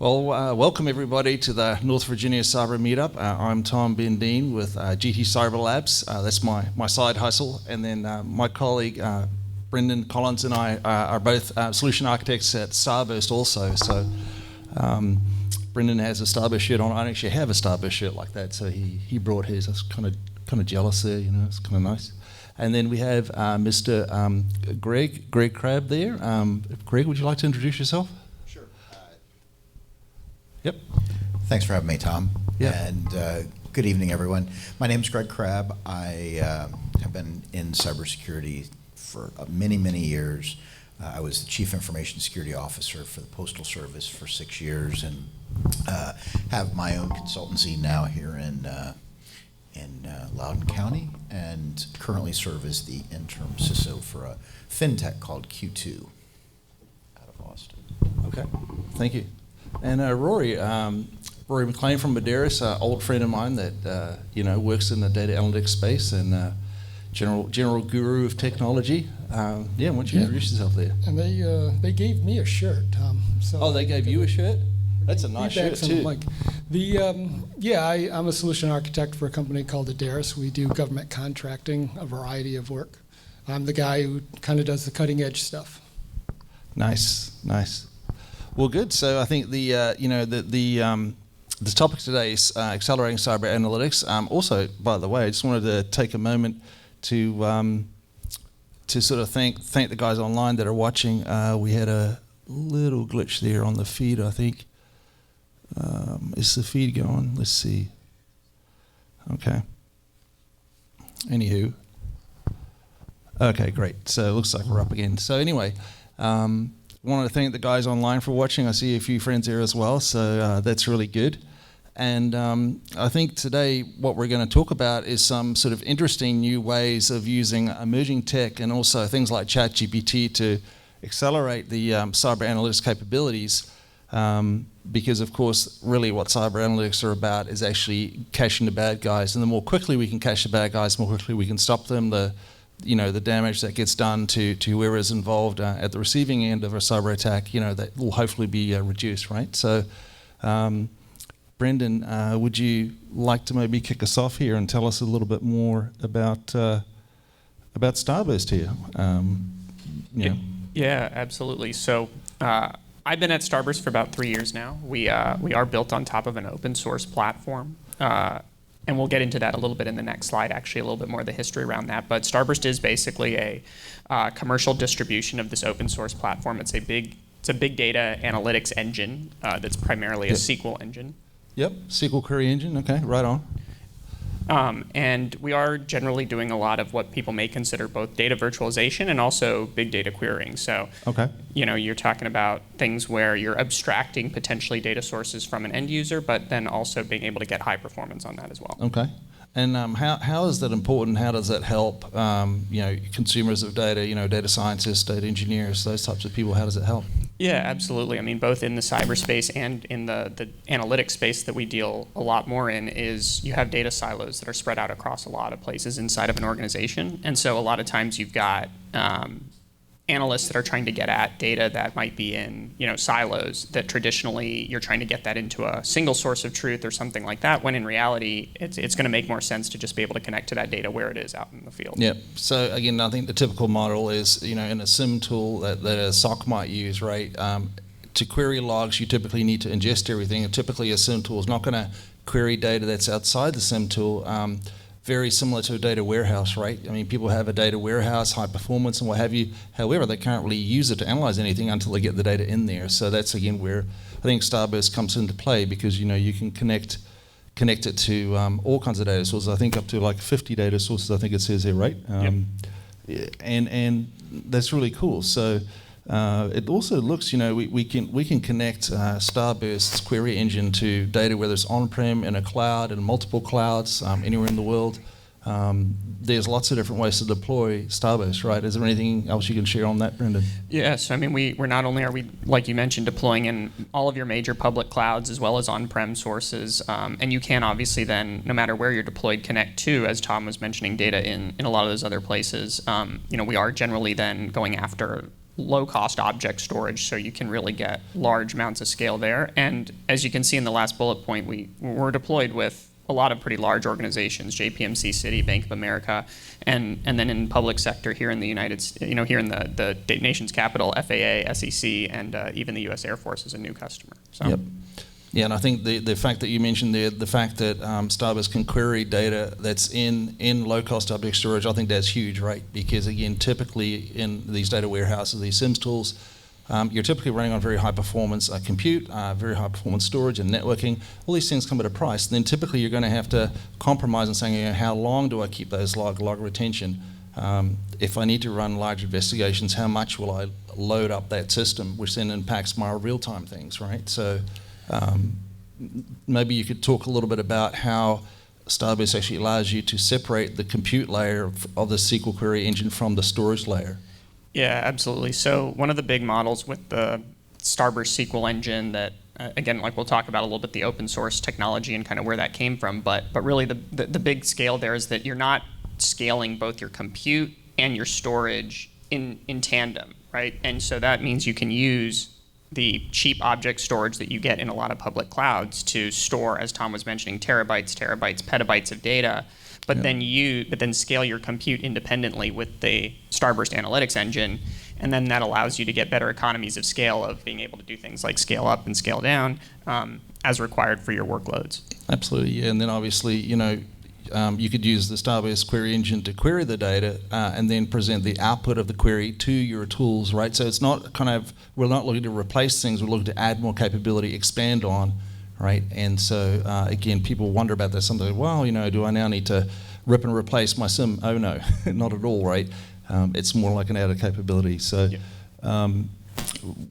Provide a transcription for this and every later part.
Well, welcome everybody to the North Virginia Cyber Meetup. I'm Tom Bendine with GT Cyber Labs. That's my side hustle. And then my colleague Brendan Collins and I are both solution architects at Starburst also. So Brendan has a Starburst shirt on. I don't actually have a Starburst shirt like that, so he brought his. I was kind of jealous there, you know. It's kind of nice. And then we have Mr. Greg Crabb there. Greg, would you like to introduce yourself? Yep. Thanks for having me, Tom. Yeah. And good evening, everyone. My name is Greg Crabb. I have been in cybersecurity for many, many years. I was the Chief Information Security Officer for the Postal Service for 6 years, and have my own consultancy now here in Loudoun County, and currently serve as the interim CISO for a fintech called Q2 out of Austin. Okay. Thank you. And Rory McLean from Medeiros, old friend of mine that works in the data analytics space and general guru of technology. Why don't you introduce yourself there? And they gave me a shirt, Tom. So they gave you a shirt? That's a nice shirt too. I'm a solution architect for a company called Medeiros. We do government contracting, a variety of work. I'm the guy who kind of does the cutting edge stuff. Nice. Well, good. So I think the topic today is accelerating cyber analytics. Also, by the way, I just wanted to take a moment to sort of thank the guys online that are watching. We had a little glitch there on the feed, I think. Is the feed going? Let's see. Okay. Anywho. Okay, great. So it looks like we're up again. So anyway. Wanted to thank the guys online for watching. I see a few friends here as well, so that's really good. And I think today what we're going to talk about is some sort of interesting new ways of using emerging tech and also things like ChatGPT to accelerate the cyber analytics capabilities. Because of course, really what cyber analytics are about is actually catching the bad guys. And the more quickly we can catch the bad guys, the more quickly we can stop them. The damage that gets done to whoever is involved at the receiving end of a cyber attack, that will hopefully be reduced, right? So, Brendan, would you like to maybe kick us off here and tell us a little bit more about Starburst here? Yeah, absolutely. So, I've been at Starburst for about 3 years now. We are built on top of an open source platform. And we'll get into that a little bit in the next slide, actually, a little bit more of the history around that. But Starburst is basically a commercial distribution of this open source platform. It's a big data analytics engine that's primarily a SQL engine. Yep, SQL Query Engine, okay, right on. And we are generally doing a lot of what people may consider both data virtualization and also big data querying. So, you're talking about things where you're abstracting potentially data sources from an end user, but then also being able to get high performance on that as well. Okay. And how is that important? How does that help, consumers of data, data scientists, data engineers, those types of people? How does it help? Yeah, absolutely. I mean, both in the cyberspace and in the analytics space that we deal a lot more in is you have data silos that are spread out across a lot of places inside of an organization. And so a lot of times you've got analysts that are trying to get at data that might be in silos that traditionally you're trying to get that into a single source of truth or something like that, when in reality it's going to make more sense to just be able to connect to that data where it is out in the field. Yep. So again, I think the typical model is in a SIM tool that a SOC might use, right? To query logs, you typically need to ingest everything, and typically a SIM tool is not going to query data that's outside the SIM tool. Very similar to a data warehouse, right? I mean, people have a data warehouse, high performance and what have you. However, they can't really use it to analyze anything until they get the data in there. So that's, again, where I think Starburst comes into play, because, you can connect it to all kinds of data sources. I think up to like 50 data sources, I think it says there, right? Yep. And that's really cool. So it also looks, we can connect Starburst's query engine to data, whether it's on-prem, in a cloud, in multiple clouds, anywhere in the world. There's lots of different ways to deploy Starburst, right? Is there anything else you can share on that, Brendan? Yes, I mean, we're not only are we, like you mentioned, deploying in all of your major public clouds as well as on-prem sources, and you can obviously then, no matter where you're deployed, connect to, as Tom was mentioning, data in a lot of those other places. We are generally then going after low-cost object storage, so you can really get large amounts of scale there. And as you can see in the last bullet point, we're deployed with a lot of pretty large organizations, JPMC Citi, Bank of America, and then in public sector here in the here in the nation's capital, FAA, SEC, and even the U.S. Air Force is a new customer. So. Yep. Yeah, and I think the fact that you mentioned there, the fact that Starburst can query data that's in low-cost object storage, I think that's huge, right? Because again, typically in these data warehouses, these SIMS tools, you're typically running on very high-performance compute, very high-performance storage and networking. All these things come at a price. And then typically you're going to have to compromise and saying, how long do I keep those log retention? If I need to run large investigations, how much will I load up that system, which then impacts my real-time things, right? So. Maybe you could talk a little bit about how Starburst actually allows you to separate the compute layer of the SQL Query Engine from the storage layer. Yeah, absolutely. So one of the big models with the Starburst SQL engine that, again, like we'll talk about a little bit, the open source technology and kind of where that came from, but really the big scale there is that you're not scaling both your compute and your storage in tandem, right? And so that means you can use the cheap object storage that you get in a lot of public clouds to store, as Tom was mentioning, terabytes, petabytes of data, but then scale your compute independently with the Starburst analytics engine, and then that allows you to get better economies of scale of being able to do things like scale up and scale down as required for your workloads. Absolutely, yeah, and then obviously, you could use the Starburst query engine to query the data and then present the output of the query to your tools, right? So it's not we're not looking to replace things, we're looking to add more capability, expand on, right? And so, again, people wonder about this. Something like, well, do I now need to rip and replace my SIM? Oh, no, not at all, right? It's more like an added capability. So.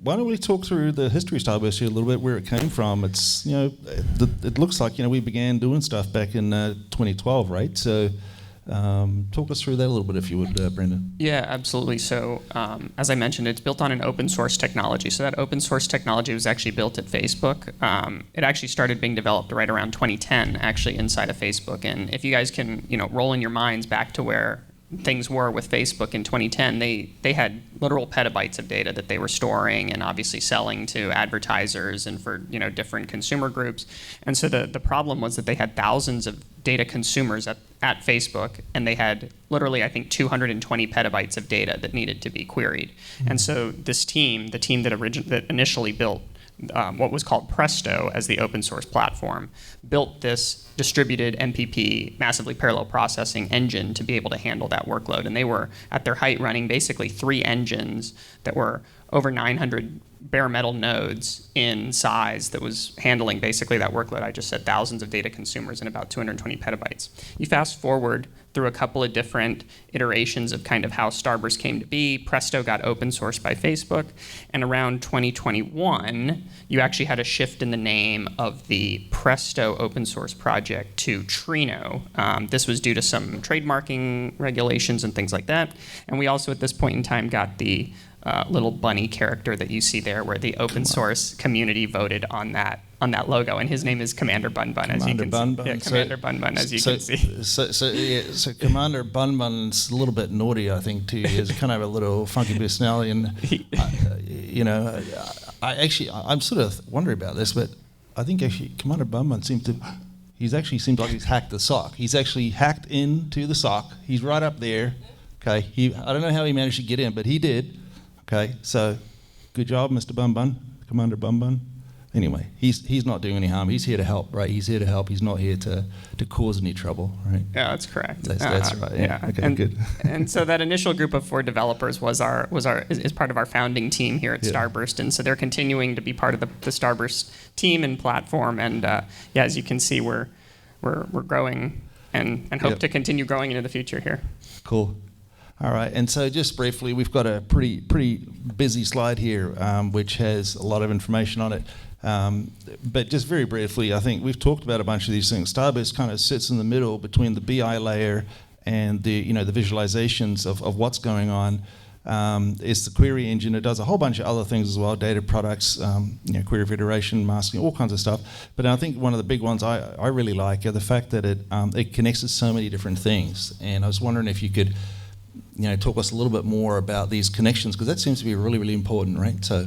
Why don't we talk through the history of Starburst here a little bit, where it came from? It's it looks like we began doing stuff back in 2012, right? So talk us through that a little bit, if you would, Brendan. Yeah, absolutely. So as I mentioned, it's built on an open source technology. So that open source technology was actually built at Facebook. It actually started being developed right around 2010, actually inside of Facebook. And if you guys can, roll in your minds back to where things were with Facebook in 2010, they had literal petabytes of data that they were storing and obviously selling to advertisers and for different consumer groups. And so the problem was that they had thousands of data consumers at Facebook, and they had literally, I think, 220 petabytes of data that needed to be queried. Mm-hmm. And so this team, the team that initially built what was called Presto as the open source platform, built this distributed MPP, massively parallel processing engine to be able to handle that workload. And they were at their height running basically 3 engines that were over 900 bare metal nodes in size that was handling basically that workload. I just said thousands of data consumers and about 220 petabytes. You fast forward through a couple of different iterations of kind of how Starburst came to be. Presto got open sourced by Facebook, and around 2021, you actually had a shift in the name of the Presto open source project to Trino. This was due to some trademarking regulations and things like that. And we also, at this point in time, got the little bunny character that you see there, where the open source community voted on that logo, and his name is Commander Bun Bun, as you can see. Yeah, Commander Bun Bun, as you can see. So Commander Bun Bun's a little bit naughty, I think, too. He has kind of a little funky personality, and I'm sort of wondering about this, but I think actually Commander Bun Bun seems like he's hacked the SOC. He's actually hacked into the SOC. He's right up there. Okay, I don't know how he managed to get in, but he did. Okay, so good job, Mr. Bun Bun, Commander Bun Bun. Anyway, he's not doing any harm. He's here to help, right? He's here to help. He's not here to cause any trouble, right? Yeah, that's correct. That's right. Yeah. Okay, good. And so that initial group of 4 developers is part of our founding team here at Starburst, and so they're continuing to be part of the Starburst team and platform. And as you can see, we're growing and hope to continue growing into the future here. Cool. All right, and so just briefly, we've got a pretty busy slide here, which has a lot of information on it. But just very briefly, I think we've talked about a bunch of these things. Starburst kind of sits in the middle between the BI layer and the visualizations of what's going on. It's the query engine. It does a whole bunch of other things as well, data products, query federation, masking, all kinds of stuff. But I think one of the big ones I really like are the fact that it connects to so many different things. And I was wondering if you could talk us a little bit more about these connections, because that seems to be really, really important, right? So.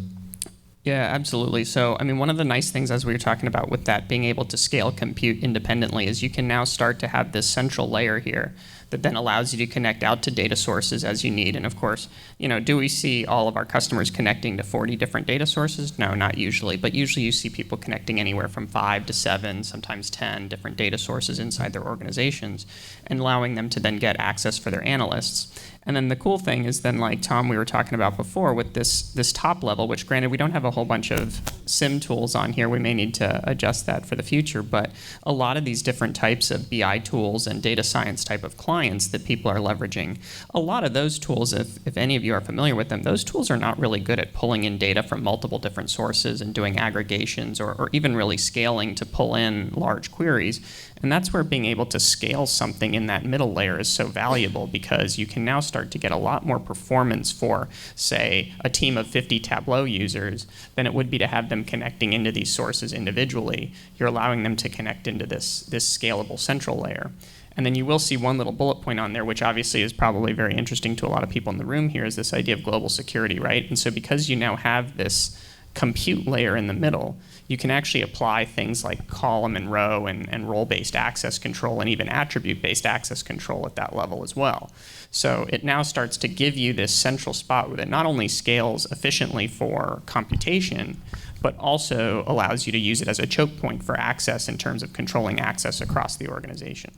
Yeah, absolutely. So, I mean, one of the nice things, as we were talking about with that being able to scale compute independently, is you can now start to have this central layer here that then allows you to connect out to data sources as you need. And of course, do we see all of our customers connecting to 40 different data sources? No, not usually. But usually you see people connecting anywhere from 5 to 7, sometimes 10 different data sources inside their organizations, and allowing them to then get access for their analysts. And then the cool thing is then, like Tom, we were talking about before with this top level, which granted we don't have a whole bunch of SIM tools on here. We may need to adjust that for the future. But a lot of these different types of BI tools and data science type of clients that people are leveraging, a lot of those tools, if any of you are familiar with them, those tools are not really good at pulling in data from multiple different sources and doing aggregations or even really scaling to pull in large queries. And that's where being able to scale something in that middle layer is so valuable, because you can now start to get a lot more performance for, say, a team of 50 Tableau users than it would be to have them connecting into these sources individually. You're allowing them to connect into this scalable central layer. And then you will see one little bullet point on there, which obviously is probably very interesting to a lot of people in the room here, is this idea of global security, right? And so because you now have this compute layer in the middle, you can actually apply things like column and row and role-based access control and even attribute-based access control at that level as well. So it now starts to give you this central spot where it not only scales efficiently for computation, but also allows you to use it as a choke point for access in terms of controlling access across the organization.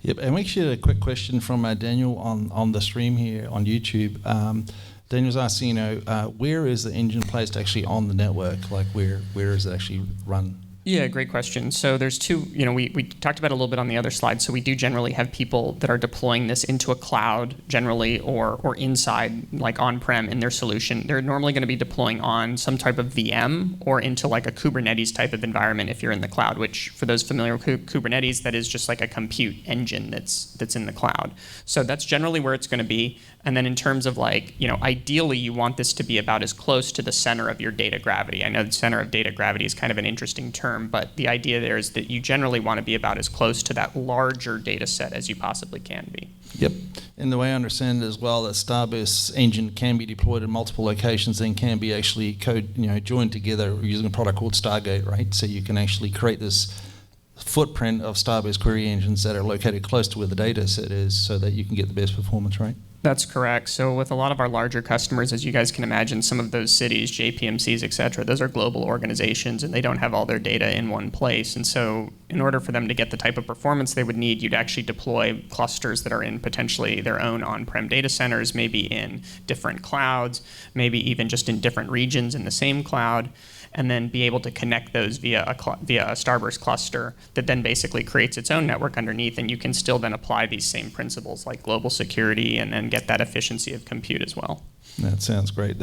Yep, and we actually had a quick question from Daniel on the stream here on YouTube. Daniel's asking, where is the engine placed actually on the network? Like, where is it actually run? Yeah, great question. So there's two, we talked about it a little bit on the other slide. So we do generally have people that are deploying this into a cloud generally or inside, like on-prem in their solution. They're normally going to be deploying on some type of VM or into like a Kubernetes type of environment if you're in the cloud, which for those familiar with Kubernetes, that is just like a compute engine that's in the cloud. So that's generally where it's going to be. And then in terms of like, ideally you want this to be about as close to the center of your data gravity. I know the center of data gravity is kind of an interesting term, but the idea there is that you generally want to be about as close to that larger data set as you possibly can be. Yep. And the way I understand it as well, that Starburst engine can be deployed in multiple locations and can be actually joined together using a product called Stargate, right? So you can actually create this footprint of Starburst query engines that are located close to where the data set is so that you can get the best performance, right? That's correct. So with a lot of our larger customers, as you guys can imagine, some of those cities, JPMCs, et cetera, those are global organizations and they don't have all their data in one place. And so in order for them to get the type of performance they would need, you'd actually deploy clusters that are in potentially their own on-prem data centers, maybe in different clouds, maybe even just in different regions in the same cloud, and then be able to connect those via a Starburst cluster that then basically creates its own network underneath, and you can still then apply these same principles like global security and then get that efficiency of compute as well. That sounds great.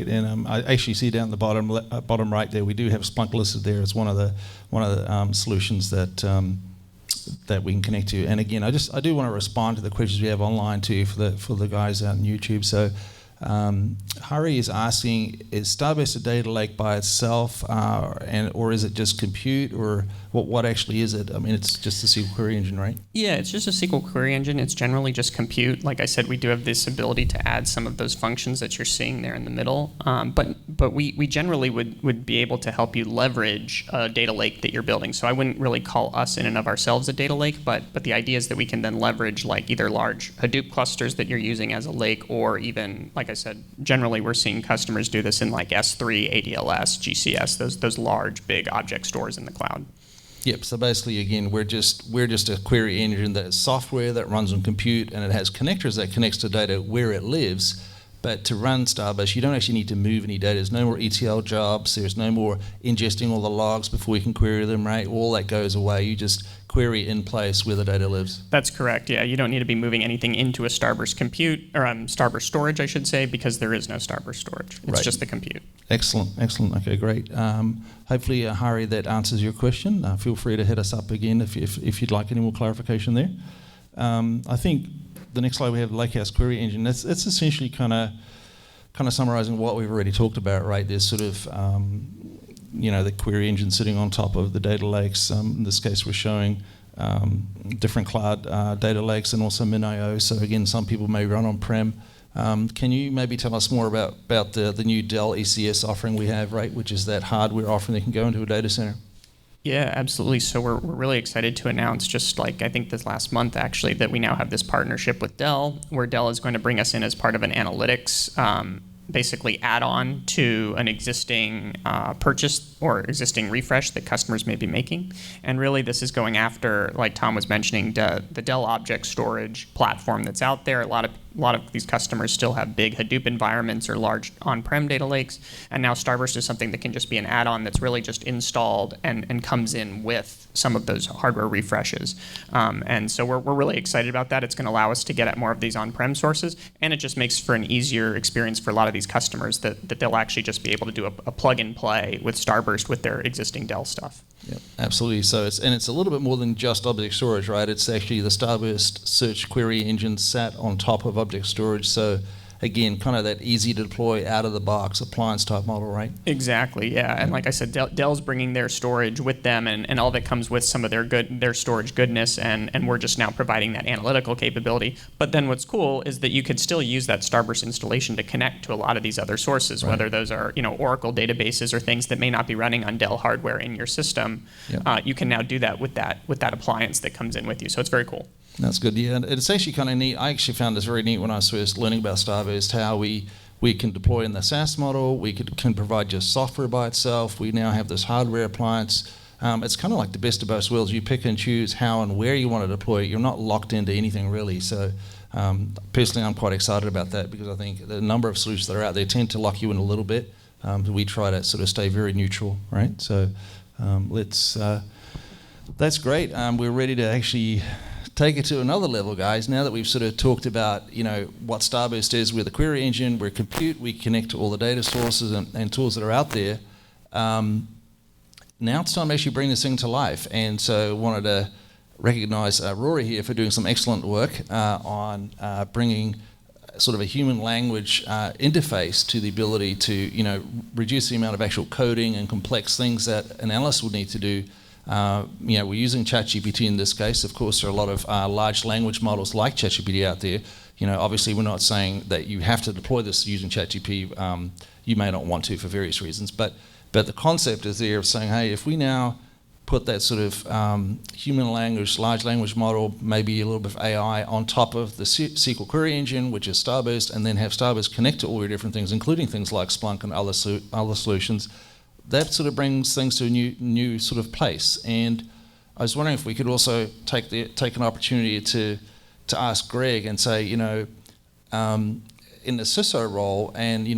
And I actually see down the bottom right there, we do have Splunk listed there as one of the solutions that we can connect to. And again, I do want to respond to the questions we have online too for the guys out on YouTube. So. Hari is asking, is Starburst a data lake by itself, or is it just compute, or what actually is it? I mean, it's just a SQL Query Engine, right? Yeah, it's just a SQL Query Engine. It's generally just compute. Like I said, we do have this ability to add some of those functions that you're seeing there in the middle. But we generally would be able to help you leverage a data lake that you're building. So I wouldn't really call us in and of ourselves a data lake, but the idea is that we can then leverage like either large Hadoop clusters that you're using as a lake, or even, like I said, generally we're seeing customers do this in like S3, ADLS, GCS, those large, big object stores in the cloud. Yep. So basically, again, we're just a query engine that is software that runs on compute, and it has connectors that connects to data where it lives. But to run Starburst, you don't actually need to move any data. There's no more ETL jobs. There's no more ingesting all the logs before you can query them, right? All that goes away. You just query in place where the data lives. That's correct, yeah. You don't need to be moving anything into a Starburst compute, or Starburst storage, I should say, because there is no Starburst storage. It's just the compute. Excellent. Okay, great. Hopefully, Hari, that answers your question. Feel free to hit us up again if you'd like any more clarification there. I think the next slide we have the Lakehouse Query Engine. That's essentially kind of summarizing what we've already talked about, right? There's sort of the query engine sitting on top of the data lakes. In this case, we're showing different cloud data lakes and also MinIO. So again, some people may run on prem. Can you maybe tell us more about the new Dell ECS offering we have, right, which is that hardware offering that can go into a data center? Yeah, absolutely. So we're really excited to announce, just like I think this last month actually, that we now have this partnership with Dell, where Dell is going to bring us in as part of an analytics basically add-on to an existing purchase or existing refresh that customers may be making. And really this is going after, like Tom was mentioning, the Dell object storage platform that's out there. A lot of these customers still have big Hadoop environments or large on-prem data lakes, and now Starburst is something that can just be an add-on that's really just installed and comes in with some of those hardware refreshes. And so we're really excited about that. It's going to allow us to get at more of these on-prem sources, and it just makes for an easier experience for a lot of these customers that they'll actually just be able to do a plug-and-play with Starburst with their existing Dell stuff. Yep, absolutely. So it's a little bit more than just object storage, right? It's actually the Starburst search query engine sat on top of object storage. So again, kind of that easy to deploy out of the box appliance type model, right? Exactly, yeah. And like I said, Dell's bringing their storage with them, and all that comes with some of their storage goodness, and we're just now providing that analytical capability. But then what's cool is that you could still use that Starburst installation to connect to a lot of these other sources, right, whether those are Oracle databases or things that may not be running on Dell hardware in your system. Yep. You can now do that with that appliance that comes in with you. So it's very cool. That's good, yeah. And it's actually kind of neat. I actually found this very neat when I was first learning about Starburst, how we can deploy in the SaaS model. We can provide just software by itself. We now have this hardware appliance. It's kind of like the best of both worlds. You pick and choose how and where you want to deploy it. You're not locked into anything really. So personally, I'm quite excited about that because I think the number of solutions that are out there tend to lock you in a little bit. We try to sort of stay very neutral, right? So that's great. We're ready to actually take it to another level, guys. Now that we've sort of talked about, what Starburst is, we're the query engine, we're compute, we connect to all the data sources and tools that are out there. Now it's time to actually bring this thing to life. And so wanted to recognize Rory here for doing some excellent work on bringing sort of a human language interface to the ability to, reduce the amount of actual coding and complex things that an analyst would need to do. We're using ChatGPT in this case. Of course, there are a lot of large language models like ChatGPT out there. Obviously, we're not saying that you have to deploy this using ChatGPT. You may not want to for various reasons, but the concept is there of saying, hey, if we now put that sort of human language, large language model, maybe a little bit of AI on top of the SQL Query Engine, which is Starburst, and then have Starburst connect to all your different things, including things like Splunk and other solutions, that sort of brings things to a new sort of place. And I was wondering if we could also take an opportunity to ask Greg and say, in the CISO role and,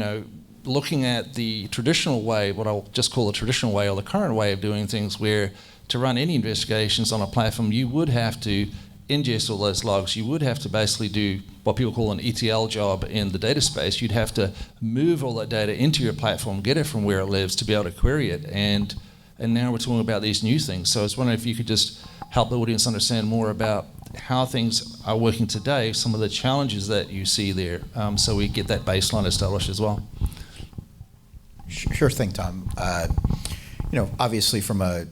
looking at the traditional way, what I'll just call the traditional way or the current way of doing things, where to run any investigations on a platform, you would have to ingest all those logs. You would have to basically do what people call an ETL job in the data space. You'd have to move all that data into your platform, get it from where it lives to be able to query it. And now we're talking about these new things. So I was wondering if you could just help the audience understand more about how things are working today, some of the challenges that you see there, so we get that baseline established as well. Sure thing, Tom. Obviously from a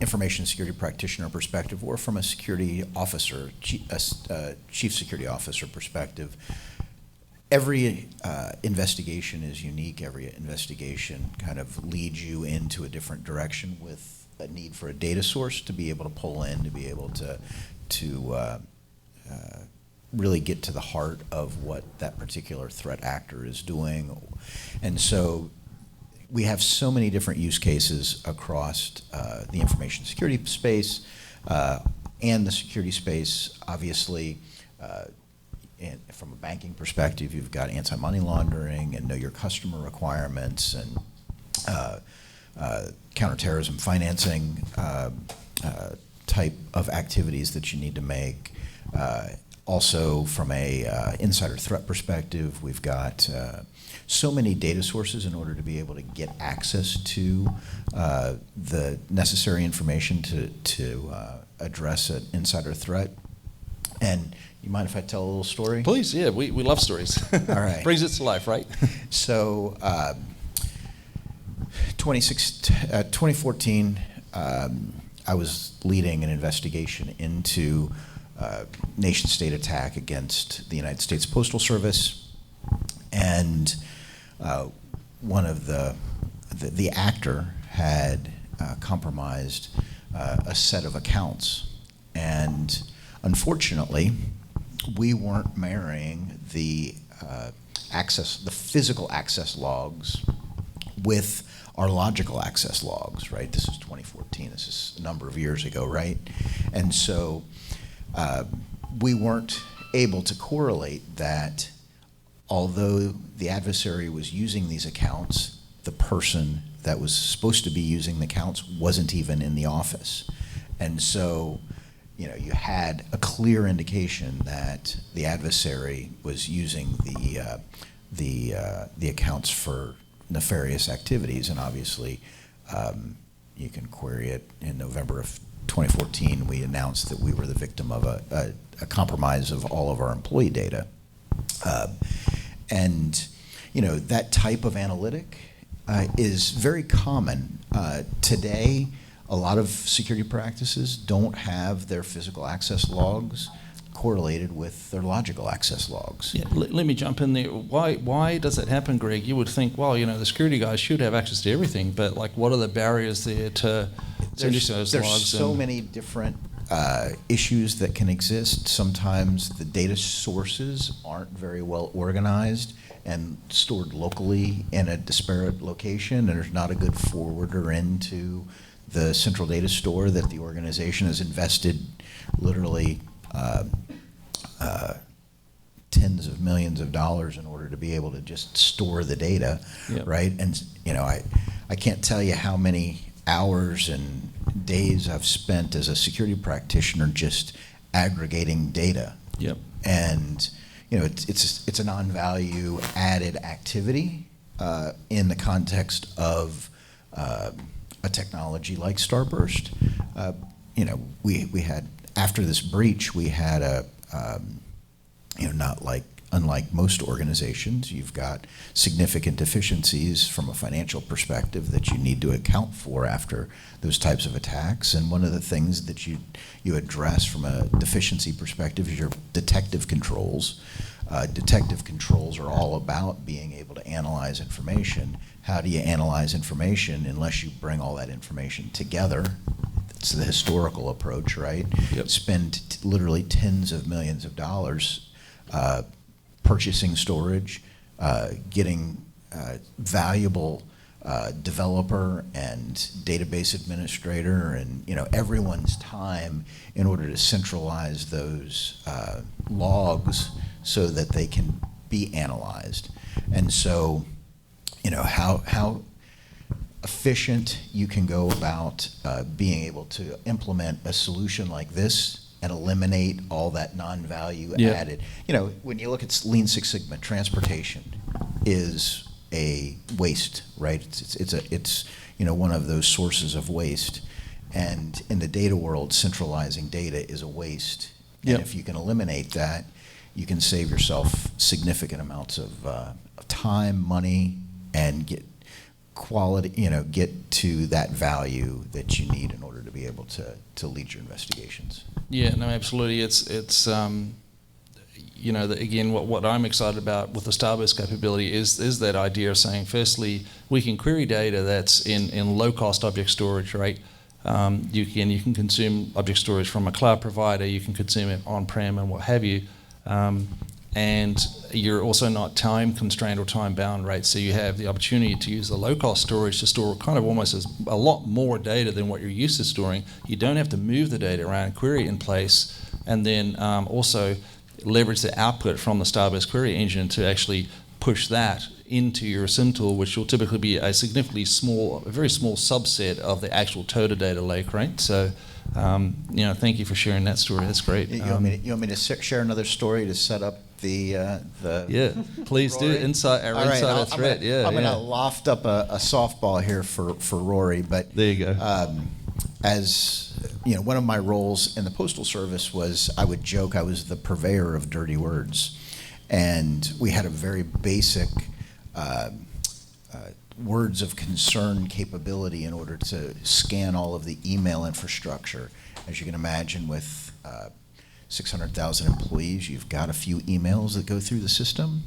information security practitioner perspective, or from a security officer, chief security officer perspective, every investigation is unique. Every investigation kind of leads you into a different direction with a need for a data source to be able to pull in, to be able to really get to the heart of what that particular threat actor is doing. And so we have so many different use cases across the information security space and the security space. Obviously, and from a banking perspective, you've got anti-money laundering and know your customer requirements and counterterrorism financing type of activities that you need to make. Also, from a insider threat perspective, we've got so many data sources in order to be able to get access to the necessary information to address an insider threat. And you mind if I tell a little story? Please, yeah, we love stories. All right. Brings it to life, right? So 2014, I was leading an investigation into nation-state attack against the United States Postal Service, and one of the actor had compromised a set of accounts, and unfortunately, we weren't marrying the the physical access logs with our logical access logs, right? This is 2014, this is a number of years ago, right? And so we weren't able to correlate that although the adversary was using these accounts, the person that was supposed to be using the accounts wasn't even in the office. And so, you know, you had a clear indication that the adversary was using the accounts for nefarious activities, and obviously you can query it. In November of 2014, we announced that we were the victim of a compromise of all of our employee data. And you know, that type of analytic is very common. Today, a lot of security practices don't have their physical access logs correlated with their logical access logs. Yeah, let me jump in there. Why does that happen, Greg? You would think, well, you know, the security guys should have access to everything, but like, what are the barriers there to There's those logs? so many different issues that can exist. Sometimes the data sources aren't very well organized and stored locally in a disparate location, and there's not a good forwarder into the central data store that the organization has invested literally tens of millions of dollars in order to be able to just store the data, yep. Right? And you know, I can't tell you how many hours and days I've spent as a security practitioner just aggregating data. Yep. And you know, it's a non-value added activity in the context of a technology like Starburst. You know, we had, after this breach, we had you know, unlike most organizations, you've got significant deficiencies from a financial perspective that you need to account for after those types of attacks. And one of the things that you address from a deficiency perspective is your detective controls. Detective controls are all about being able to analyze information. How do you analyze information unless you bring all that information together? It's the historical approach, right? Yep. Spend literally tens of millions of dollars purchasing storage, getting valuable developer and database administrator, and you know, everyone's time in order to centralize those logs so that they can be analyzed. And so, you know, how efficient you can go about being able to implement a solution like this and eliminate all that non-value added. You know, when you look at Lean Six Sigma, transportation is a waste, right? It's you know, one of those sources of waste. And in the data world, centralizing data is a waste. Yep. And if you can eliminate that, you can save yourself significant amounts of time, money, and get quality, you know, get to that value that you need in order to be able to lead your investigations. Yeah, no, absolutely. It's you know, again, what I'm excited about with the Starburst capability is that idea of saying, firstly, we can query data that's in low-cost object storage, right? You can consume object storage from a cloud provider, you can consume it on-prem and what have you, and you're also not time constrained or time bound, right? So you have the opportunity to use the low-cost storage to store kind of almost as a lot more data than what you're used to storing. You don't have to move the data around, query it in place, and then also leverage the output from the Starburst Query Engine to actually push that into your SIM tool, which will typically be a significantly small, a very small subset of the actual total data lake, right? So, you know, thank you for sharing that story. That's great. You want me to share another story to set up the yeah, please do. Insider threat. I'm going to loft up a softball here for Rory, but there you go. As you know, one of my roles in the Postal Service was, I would joke, I was the purveyor of dirty words, and we had a very basic words of concern capability in order to scan all of the email infrastructure. As you can imagine, with 600,000 employees, you've got a few emails that go through the system,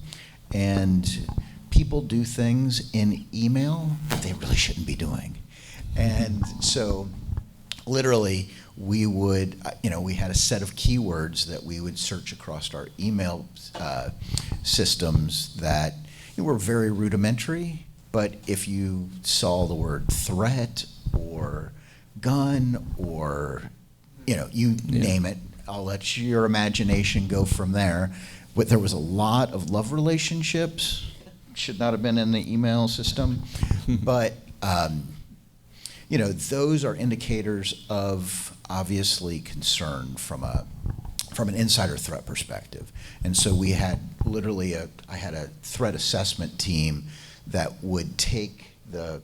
and people do things in email that they really shouldn't be doing. And so literally we would, we had a set of keywords that we would search across our email systems that were very rudimentary, but if you saw the word threat or gun or, you name it, I'll let your imagination go from there. But there was a lot of love relationships, should not have been in the email system, but those are indicators of obviously concern from an insider threat perspective. And so we had literally I had a threat assessment team that would take the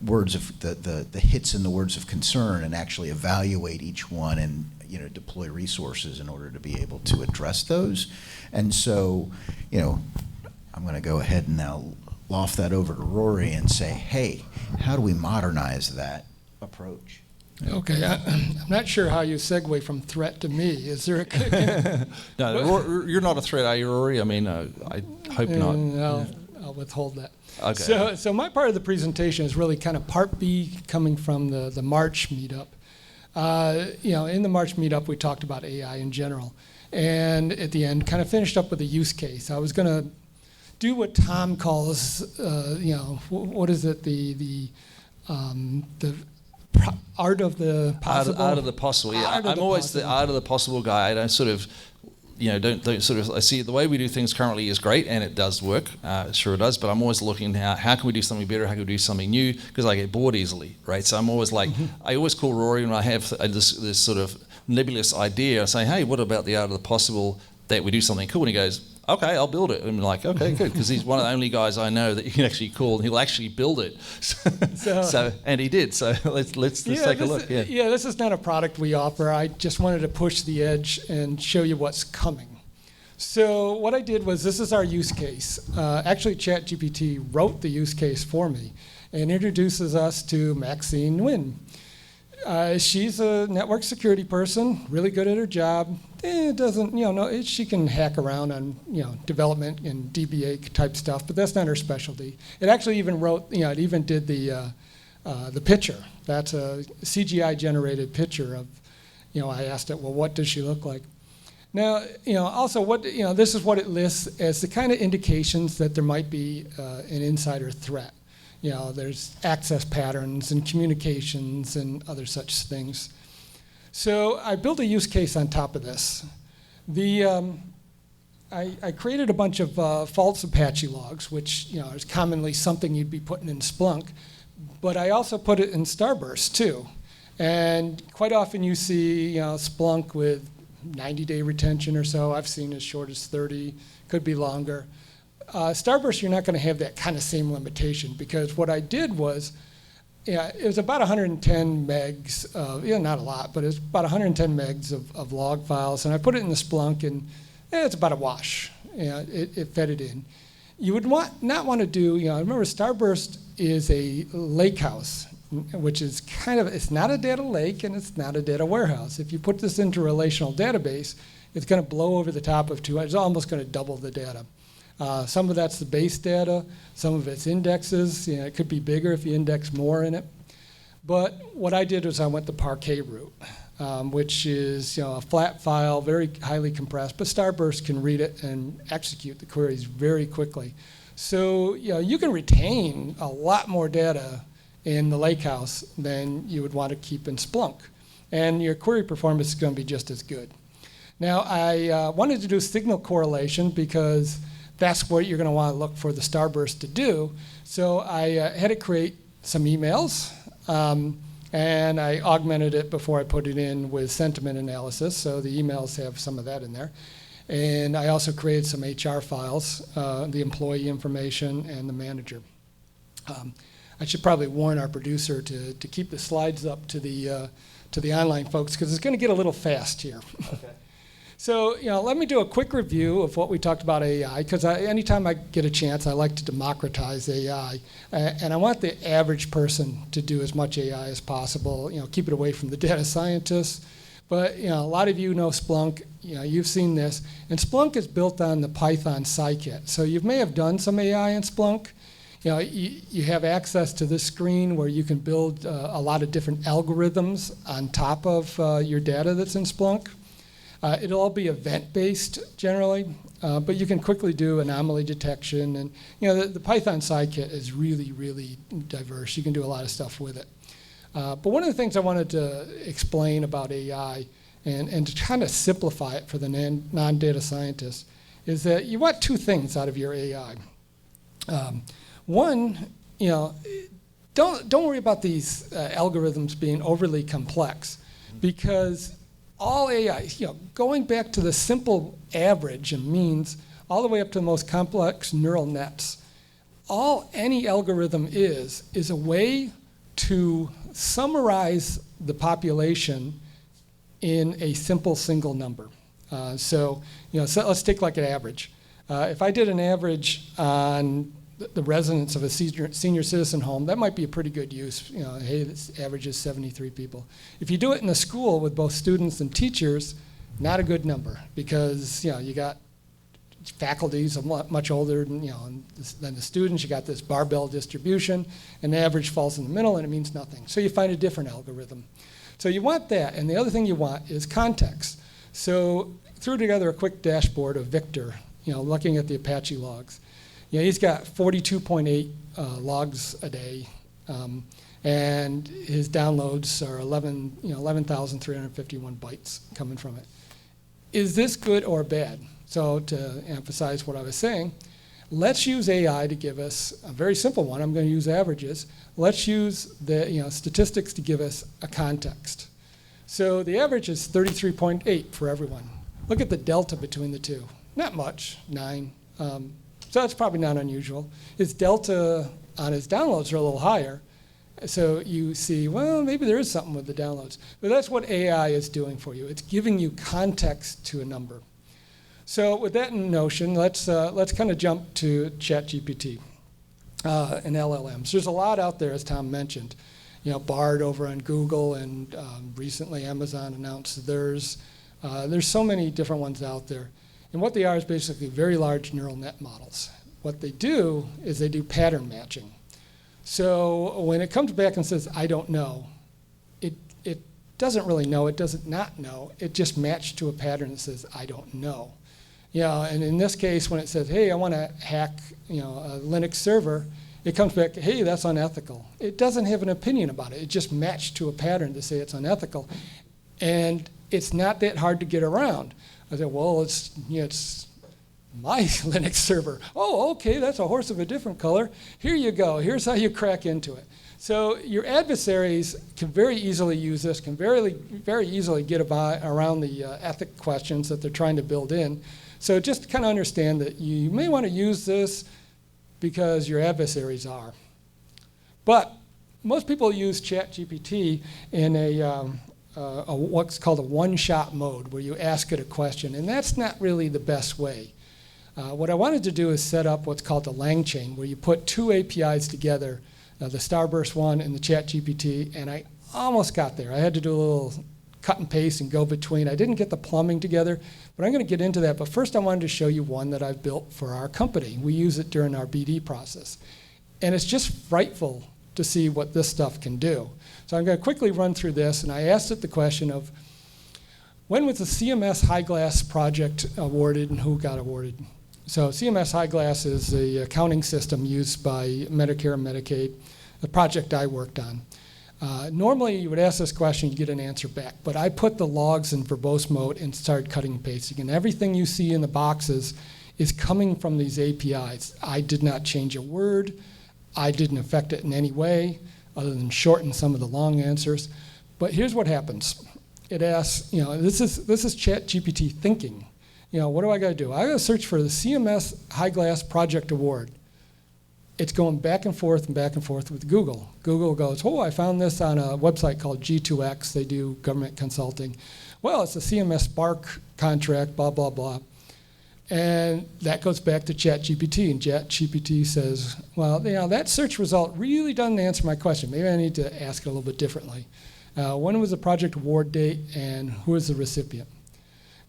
words of the hits in the words of concern and actually evaluate each one and deploy resources in order to be able to address those. And so I'm going to go ahead and now loft that over to Rory and say, hey, how do we modernize that approach? Okay, I'm not sure how you segue from threat to me. Is there a... No, you're not a threat, are you, Rory? I mean, I hope not. I'll withhold that. Okay. So my part of the presentation is really kind of part B coming from the March meetup. In the March meetup, we talked about AI in general. And at the end, kind of finished up with a use case. I was going to do what Tom calls, what is it, the art of the possible. Art of the possible. Yeah, I'm always the art of the possible guy. I don't sort of, don't sort of. I see the way we do things currently is great, and it does work. Sure, it does. But I'm always looking at how can we do something better? How can we do something new? Because I get bored easily, right? So I'm always like, I always call Rory when I have this sort of nebulous idea. I say, hey, what about the art of the possible that we do something cool? And he goes, okay, I'll build it. And I'm like, okay, good, because he's one of the only guys I know that you can actually call and he'll actually build it. So and he did. So let's take a look. Yeah, this is not a product we offer. I just wanted to push the edge and show you what's coming. So what I did was, this is our use case. Actually, ChatGPT wrote the use case for me and introduces us to Maxine Nguyen. She's a network security person, really good at her job. She can hack around on, development and DBA type stuff, but that's not her specialty. It actually even wrote, it even did the picture. That's a CGI generated picture of, I asked it, well, what does she look like? Now, also this is what it lists as the kind of indications that there might be an insider threat. There's access patterns and communications and other such things. So I built a use case on top of this. I created a bunch of false Apache logs, which is commonly something you'd be putting in Splunk, but I also put it in Starburst too. And quite often you see Splunk with 90-day retention or so. I've seen as short as 30, could be longer. Starburst, you're not going to have that kind of same limitation, because what I did was, it was about 110 megs, not a lot, but it was about 110 megs of log files, and I put it in the Splunk, and it's about a wash. It fed it in. You would not want to do, remember Starburst is a lake house, which is it's not a data lake and it's not a data warehouse. If you put this into a relational database, it's going to blow over the top of it's almost going to double the data. Some of that's the base data, some of it's indexes. It could be bigger if you index more in it. But what I did was I went the Parquet route, which is a flat file, very highly compressed, but Starburst can read it and execute the queries very quickly. So you can retain a lot more data in the lakehouse than you would want to keep in Splunk. And your query performance is going to be just as good. Now, I wanted to do signal correlation because that's what you're going to want to look for the Starburst to do. So I had it create some emails, and I augmented it before I put it in with sentiment analysis, so the emails have some of that in there. And I also created some HR files, the employee information and the manager. I should probably warn our producer to keep the slides up to the online folks, because it's going to get a little fast here. Okay. So, let me do a quick review of what we talked about AI, because anytime I get a chance, I like to democratize AI. And I want the average person to do as much AI as possible, keep it away from the data scientists. But, a lot of you know Splunk, you've seen this. And Splunk is built on the Python scikit. So you may have done some AI in Splunk. You have access to this screen where you can build a lot of different algorithms on top of your data that's in Splunk. It'll all be event-based generally, but you can quickly do anomaly detection. And the Python scikit is really, really diverse. You can do a lot of stuff with it. But one of the things I wanted to explain about AI and to kind of simplify it for the non-data scientists is that you want two things out of your AI. One, don't worry about these algorithms being overly complex, because all AI, going back to the simple average and means, all the way up to the most complex neural nets, all any algorithm is a way to summarize the population in a simple single number. So let's take like an average. If I did an average on the residents of a senior citizen home, that might be a pretty good use. Hey, this average is 73 people. If you do it in a school with both students and teachers, not a good number, because you got faculties much older than the students. You got this barbell distribution, and the average falls in the middle, and it means nothing. So you find a different algorithm. So you want that, and the other thing you want is context. So threw together a quick dashboard of Victor, looking at the Apache logs. He's got 42.8 logs a day, and his downloads are 11,351 bytes coming from it. Is this good or bad? So to emphasize what I was saying, let's use AI to give us a very simple one. I'm going to use averages. Let's use the statistics to give us a context. So the average is 33.8 for everyone. Look at the delta between the two. Not much, 9. So that's probably not unusual. His delta on his downloads are a little higher. So you see, well, maybe there is something with the downloads. But that's what AI is doing for you. It's giving you context to a number. So with that in notion, let's kind of jump to ChatGPT and LLMs. There's a lot out there, as Tom mentioned. Bard over on Google, and recently Amazon announced theirs. There's so many different ones out there. And what they are is basically very large neural net models. What they do is they do pattern matching. So when it comes back and says, I don't know, it doesn't really know, it doesn't not know, it just matched to a pattern that says, I don't know. And in this case, when it says, hey, I want to hack a Linux server, it comes back, hey, that's unethical. It doesn't have an opinion about it. It just matched to a pattern to say it's unethical. And it's not that hard to get around. I said, well, it's my Linux server. Oh, okay, that's a horse of a different color. Here you go. Here's how you crack into it. So your adversaries can very easily use this, can very, very easily get around the ethic questions that they're trying to build in. So just kind of understand that you may want to use this because your adversaries are. But most people use ChatGPT in what's called a one-shot mode, where you ask it a question, and that's not really the best way. What I wanted to do is set up what's called the Lang chain, where you put two APIs together, the Starburst one and the ChatGPT, and I almost got there. I had to do a little cut and paste and go between. I didn't get the plumbing together, but I'm going to get into that. But first I wanted to show you one that I've built for our company. We use it during our BD process. And it's just frightful to see what this stuff can do. So I'm going to quickly run through this, and I asked it the question of, when was the CMS High Glass project awarded and who got awarded? So CMS High Glass is the accounting system used by Medicare and Medicaid, the project I worked on. Normally you would ask this question, you get an answer back, but I put the logs in verbose mode and started cutting and pasting, and everything you see in the boxes is coming from these APIs. I did not change a word. I didn't affect it in any way other than shorten some of the long answers. But here's what happens. It asks, this is ChatGPT thinking. What do I got to do? I got to search for the CMS High Glass Project Award. It's going back and forth with Google. Google goes, oh, I found this on a website called G2X. They do government consulting. Well, it's a CMS Spark contract, blah, blah, blah. And that goes back to ChatGPT, and ChatGPT says, well, that search result really doesn't answer my question. Maybe I need to ask it a little bit differently. When was the project award date, and who is the recipient?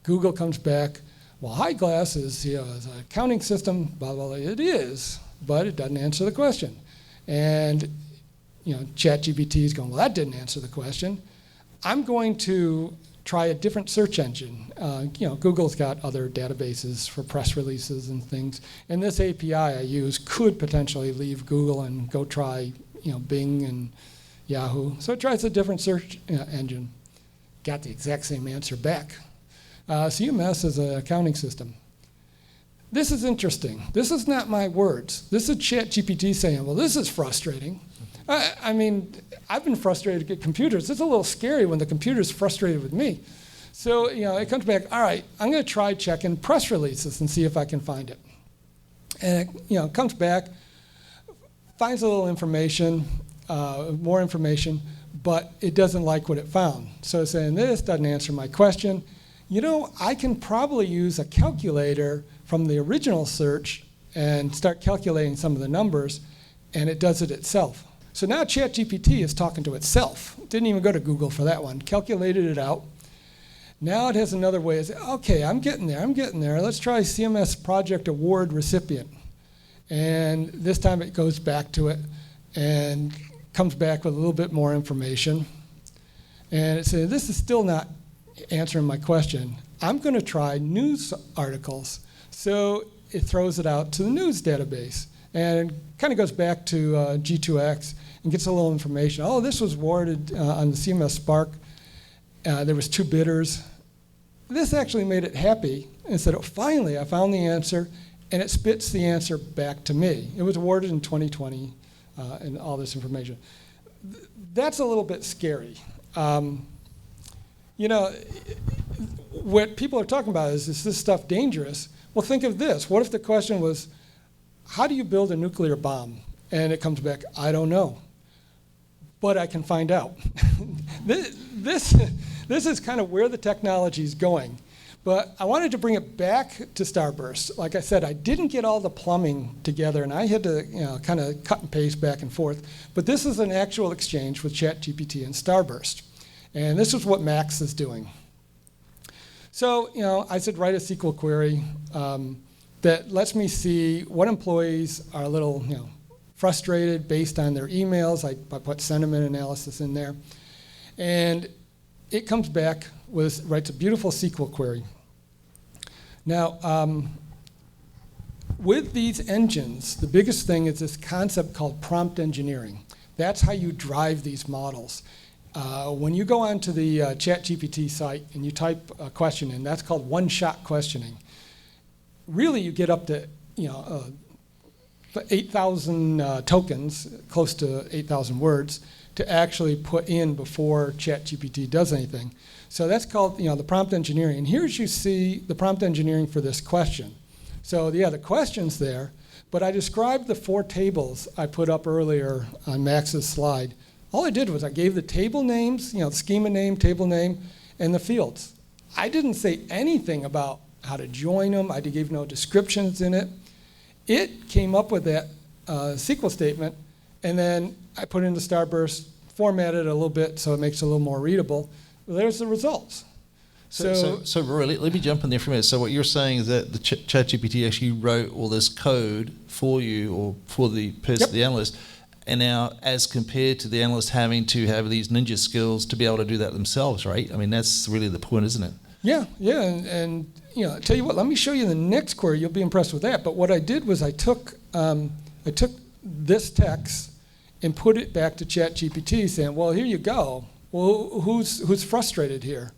Google comes back, well, Highglass is, is an accounting system, blah, blah, blah. It is, but it doesn't answer the question. And ChatGPT is going, well, that didn't answer the question. I'm going to try a different search engine. Google's got other databases for press releases and things. And this API I use could potentially leave Google and go try Bing and Yahoo. So it tries a different search engine. Got the exact same answer back. CMS is an accounting system. This is interesting. This is not my words. This is ChatGPT saying, well, this is frustrating. I mean, I've been frustrated at computers. It's a little scary when the computer's frustrated with me. So, it comes back, all right, I'm going to try checking press releases and see if I can find it. And it comes back, finds a little information, more information, but it doesn't like what it found. So it's saying, this doesn't answer my question. I can probably use a calculator from the original search and start calculating some of the numbers, and it does it itself. So now ChatGPT is talking to itself. Didn't even go to Google for that one. Calculated it out. Now it has another way. It's, okay, I'm getting there. Let's try CMS Project Award recipient. And this time it goes back to it and comes back with a little bit more information. And it says, this is still not answering my question. I'm going to try news articles. So it throws it out to the news database. And kind of goes back to G2X and gets a little information. Oh, this was awarded on the CMS Spark. There was 2 bidders. This actually made it happy and said, oh, finally, I found the answer, and it spits the answer back to me. It was awarded in 2020 and all this information. That's a little bit scary. What people are talking about is this stuff dangerous? Well, think of this. What if the question was, how do you build a nuclear bomb? And it comes back, I don't know, but I can find out. This is kind of where the technology is going. But I wanted to bring it back to Starburst. Like I said, I didn't get all the plumbing together, and I had to kind of cut and paste back and forth. But this is an actual exchange with ChatGPT and Starburst. And this is what Max is doing. So, I said write a SQL query that lets me see what employees are a little, frustrated based on their emails. I put sentiment analysis in there. And it comes back writes a beautiful SQL query. Now, with these engines, the biggest thing is this concept called prompt engineering. That's how you drive these models. When you go onto the ChatGPT site and you type a question in, that's called one-shot questioning. Really, you get up to 8,000 tokens, close to 8,000 words, to actually put in before ChatGPT does anything. So that's called the prompt engineering. And here you see the prompt engineering for this question. So yeah, the question's there, but I described the 4 tables I put up earlier on Max's slide. All I did was I gave the table names, the schema name, table name, and the fields. I didn't say anything about how to join them. I gave no descriptions in it. It came up with that SQL statement, and then I put it into Starburst, formatted it a little bit so it makes it a little more readable. Well, there's the results. So Rory, let me jump in there for a minute. So what you're saying is that the ChatGPT actually wrote all this code for you or for the person, Yep. the analyst, and now as compared to the analyst having to have these ninja skills to be able to do that themselves, right? I mean, that's really the point, isn't it? Yeah, and tell you what, let me show you the next query. You'll be impressed with that. But what I did was I took this text and put it back to ChatGPT, saying, well, here you go. Well, who's frustrated here?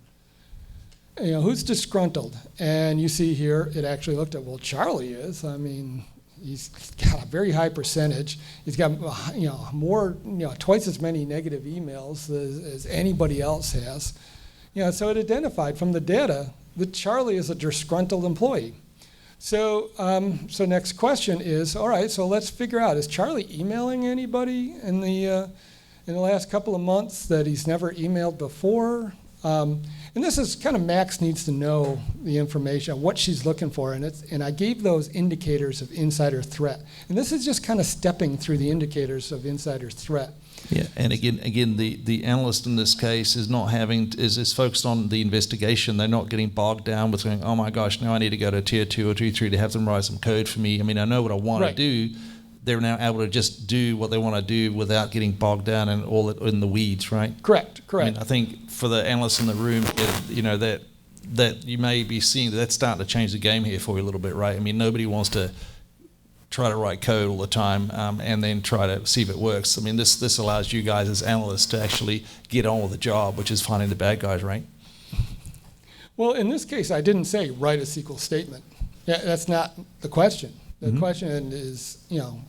Who's disgruntled? And you see here, it actually looked at, well, Charlie is. I mean, he's got a very high percentage. He's got more, twice as many negative emails as anybody else has. So it identified from the data that Charlie is a disgruntled employee. So next question is, all right, so let's figure out, is Charlie emailing anybody in the last couple of months that he's never emailed before? And this is kind of Max needs to know the information, what she's looking for, and I gave those indicators of insider threat. And this is just kind of stepping through the indicators of insider threat. Yeah, and again, the analyst in this case is focused on the investigation. They're not getting bogged down with going, oh my gosh, now I need to go to tier 2 or tier 3 to have them write some code for me. I mean, I know what I want to do. They're now able to just do what they want to do without getting bogged down and all in the weeds, right? Correct. I mean, I think for the analysts in the room, that you may be seeing that's starting to change the game here for you a little bit, right? I mean, nobody wants to try to write code all the time and then try to see if it works. I mean, this allows you guys as analysts to actually get on with the job, which is finding the bad guys, right? Well, in this case, I didn't say write a SQL statement. Yeah, that's not the question. The question is,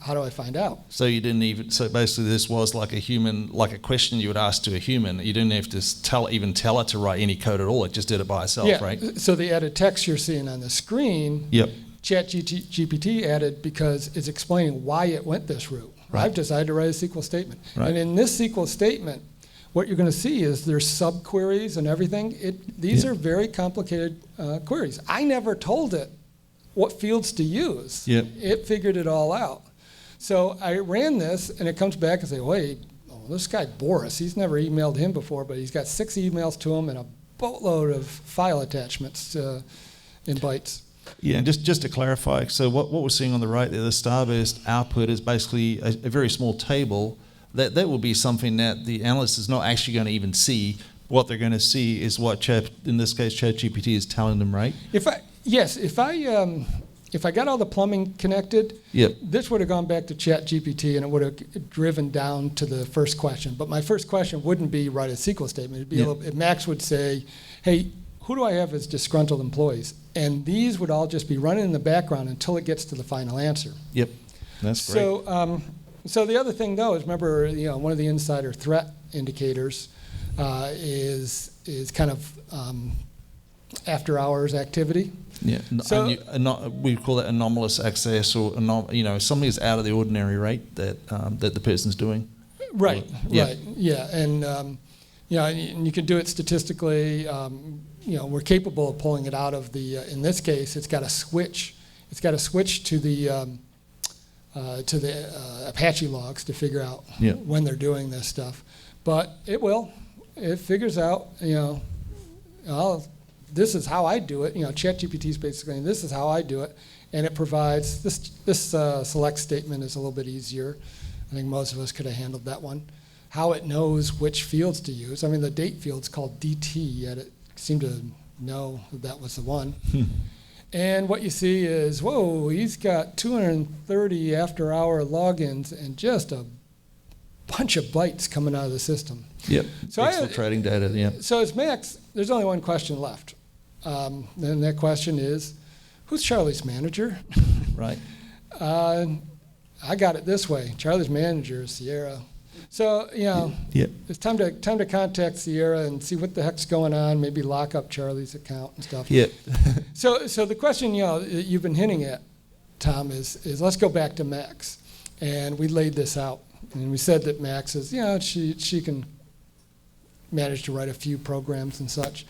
how do I find out? So you didn't even. So basically, this was like a question you would ask to a human. You didn't have to tell it to write any code at all. It just did it by itself, right? So the added text you're seeing on the screen, ChatGPT added because it's explaining why it went this route. Right. I've decided to write a SQL statement, right. And in this SQL statement, what you're going to see is there's subqueries and everything. These are very complicated queries. I never told it what fields to use. Yep. It figured it all out. So I ran this, and it comes back and say, wait, this guy Boris, he's never emailed him before, but he's got 6 emails to him and a boatload of file attachments in bytes. Yeah, and just to clarify, so what we're seeing on the right there, the Starburst output is basically a very small table. That will be something that the analyst is not actually going to even see. What they're going to see is what, in this case, ChatGPT is telling them, right? If I got all the plumbing connected, this would have gone back to ChatGPT and it would have driven down to the first question. But my first question wouldn't be write a SQL statement. It'd be Max would say, hey, who do I have as disgruntled employees? And these would all just be running in the background until it gets to the final answer. Yep, that's great. So the other thing though is remember, one of the insider threat indicators is kind of after hours activity. Yeah, so we call that anomalous access, or something is out of the ordinary, right? That the person's doing. Right. Yeah, and you can do it statistically. We're capable of pulling it out of the. In this case, it's got a switch. It's got to switch to the Apache logs to figure out when they're doing this stuff. But it will. It figures out. This is how I do it. ChatGPT is basically, this is how I do it, and it provides this select statement is a little bit easier. I think most of us could have handled that one. How it knows which fields to use. I mean, the date field's called DT, yet it seemed to know that was the one. And what you see is, whoa, he's got 230 after-hour logins and just a bunch of bytes coming out of the system. Yep. So exfiltrating data. Yeah. So as Max, there's only one question left. And that question is, who's Charlie's manager? Right. I got it this way. Charlie's manager is Sierra. So, it's time to contact Sierra and see what the heck's going on, maybe lock up Charlie's account and stuff. Yeah. So the question, you've been hinting at, Tom, is let's go back to Max. And we laid this out. And we said that Max is, she can manage to write a few programs and such.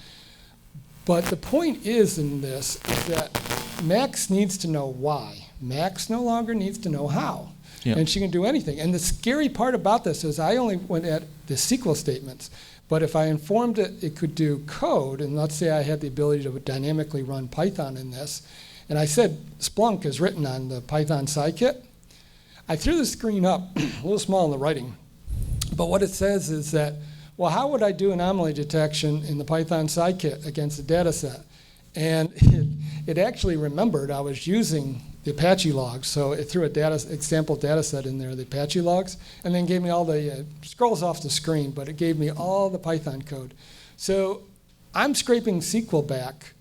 But the point is in this is that Max needs to know why. Max no longer needs to know how. Yeah. And she can do anything. And the scary part about this is I only went at the SQL statements. But if I informed it, it could do code. And let's say I had the ability to dynamically run Python in this. And I said Splunk is written on the Python scikit. I threw the screen up, a little small in the writing. But what it says is that, well, how would I do anomaly detection in the Python scikit against a data set? And it actually remembered I was using the Apache logs, so it threw a example data set in there, the Apache logs, and then gave me all the, scrolls off the screen, but it gave me all the Python code. So I'm scraping SQL back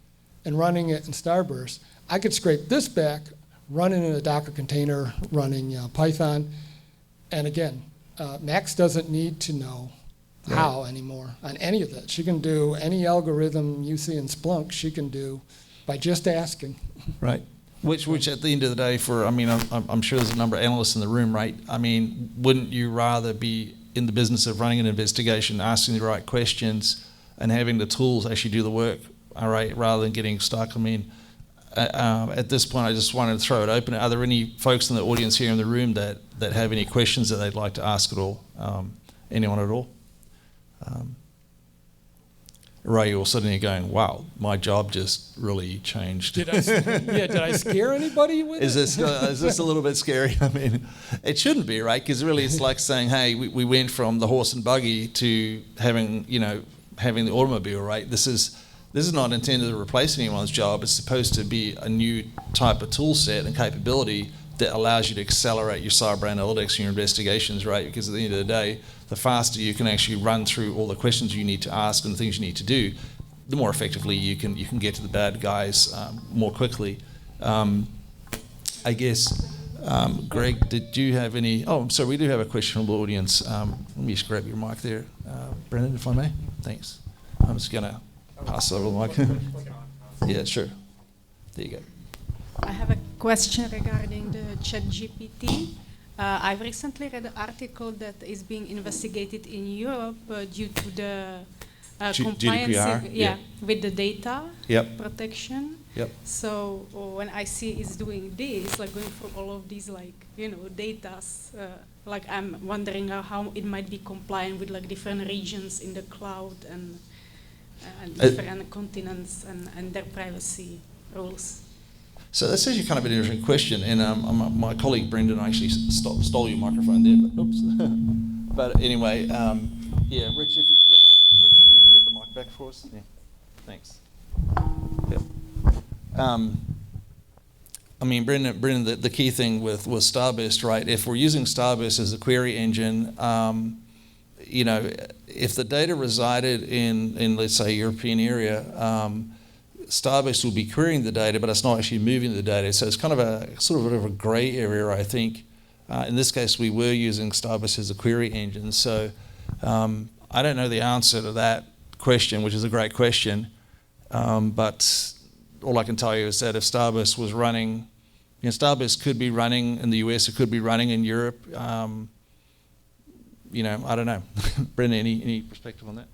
and running it in Starburst. I could scrape this back, running in a Docker container, running Python, and again, Max doesn't need to know how anymore on any of that. She can do any algorithm you see in Splunk, she can do by just asking. Right. Which at the end of the day, I'm sure there's a number of analysts in the room, right? I mean, wouldn't you rather be in the business of running an investigation, asking the right questions, and having the tools actually do the work, all right, rather than getting stuck. I mean, at this point, I just wanted to throw it open. Are there any folks in the audience here in the room that have any questions that they'd like to ask at all? Anyone at all? Ray, you're all sitting there going, wow, my job just really changed. Did I scare anybody with Is it? this a little bit scary? I mean, it shouldn't be, right? Because really it's like saying, hey, we went from the horse and buggy to having the automobile, right? This is not intended to replace anyone's job. It's supposed to be a new type of tool set and capability that allows you to accelerate your cyber analytics and your investigations, right? Because at the end of the day, the faster you can actually run through all the questions you need to ask and the things you need to do, the more effectively you can get to the bad guys more quickly. I guess, Greg, did you have any? Oh, I'm sorry, we do have a question from the audience. Let me just grab your mic there, Brendan, if I may. Thanks. I'm just going to pass over the mic. Yeah, sure. There you go. I have a question regarding the ChatGPT. I've recently read an article that is being investigated in Europe due to the compliance GDPR? with the data Yep. protection. Yep. So when I see it's doing this, like going through all of these data, like I'm wondering how it might be compliant with like different regions in the cloud and different continents and their privacy rules. So that's actually kind of an interesting question, and my colleague Brendan actually stole your microphone there, but oops. But anyway, yeah, Rich, if you can get the mic back for us. Yeah, thanks. Yep. I mean, Brendan, the key thing with Starburst, right? If we're using Starburst as a query engine, if the data resided in let's say European area. Starburst will be querying the data, but it's not actually moving the data. So it's kind of a sort of a gray area, I think. In this case, we were using Starburst as a query engine. So I don't know the answer to that question, which is a great question. But all I can tell you is that if Starburst was running, Starburst could be running in the US, it could be running in Europe. I don't know. Brendan, any perspective on that?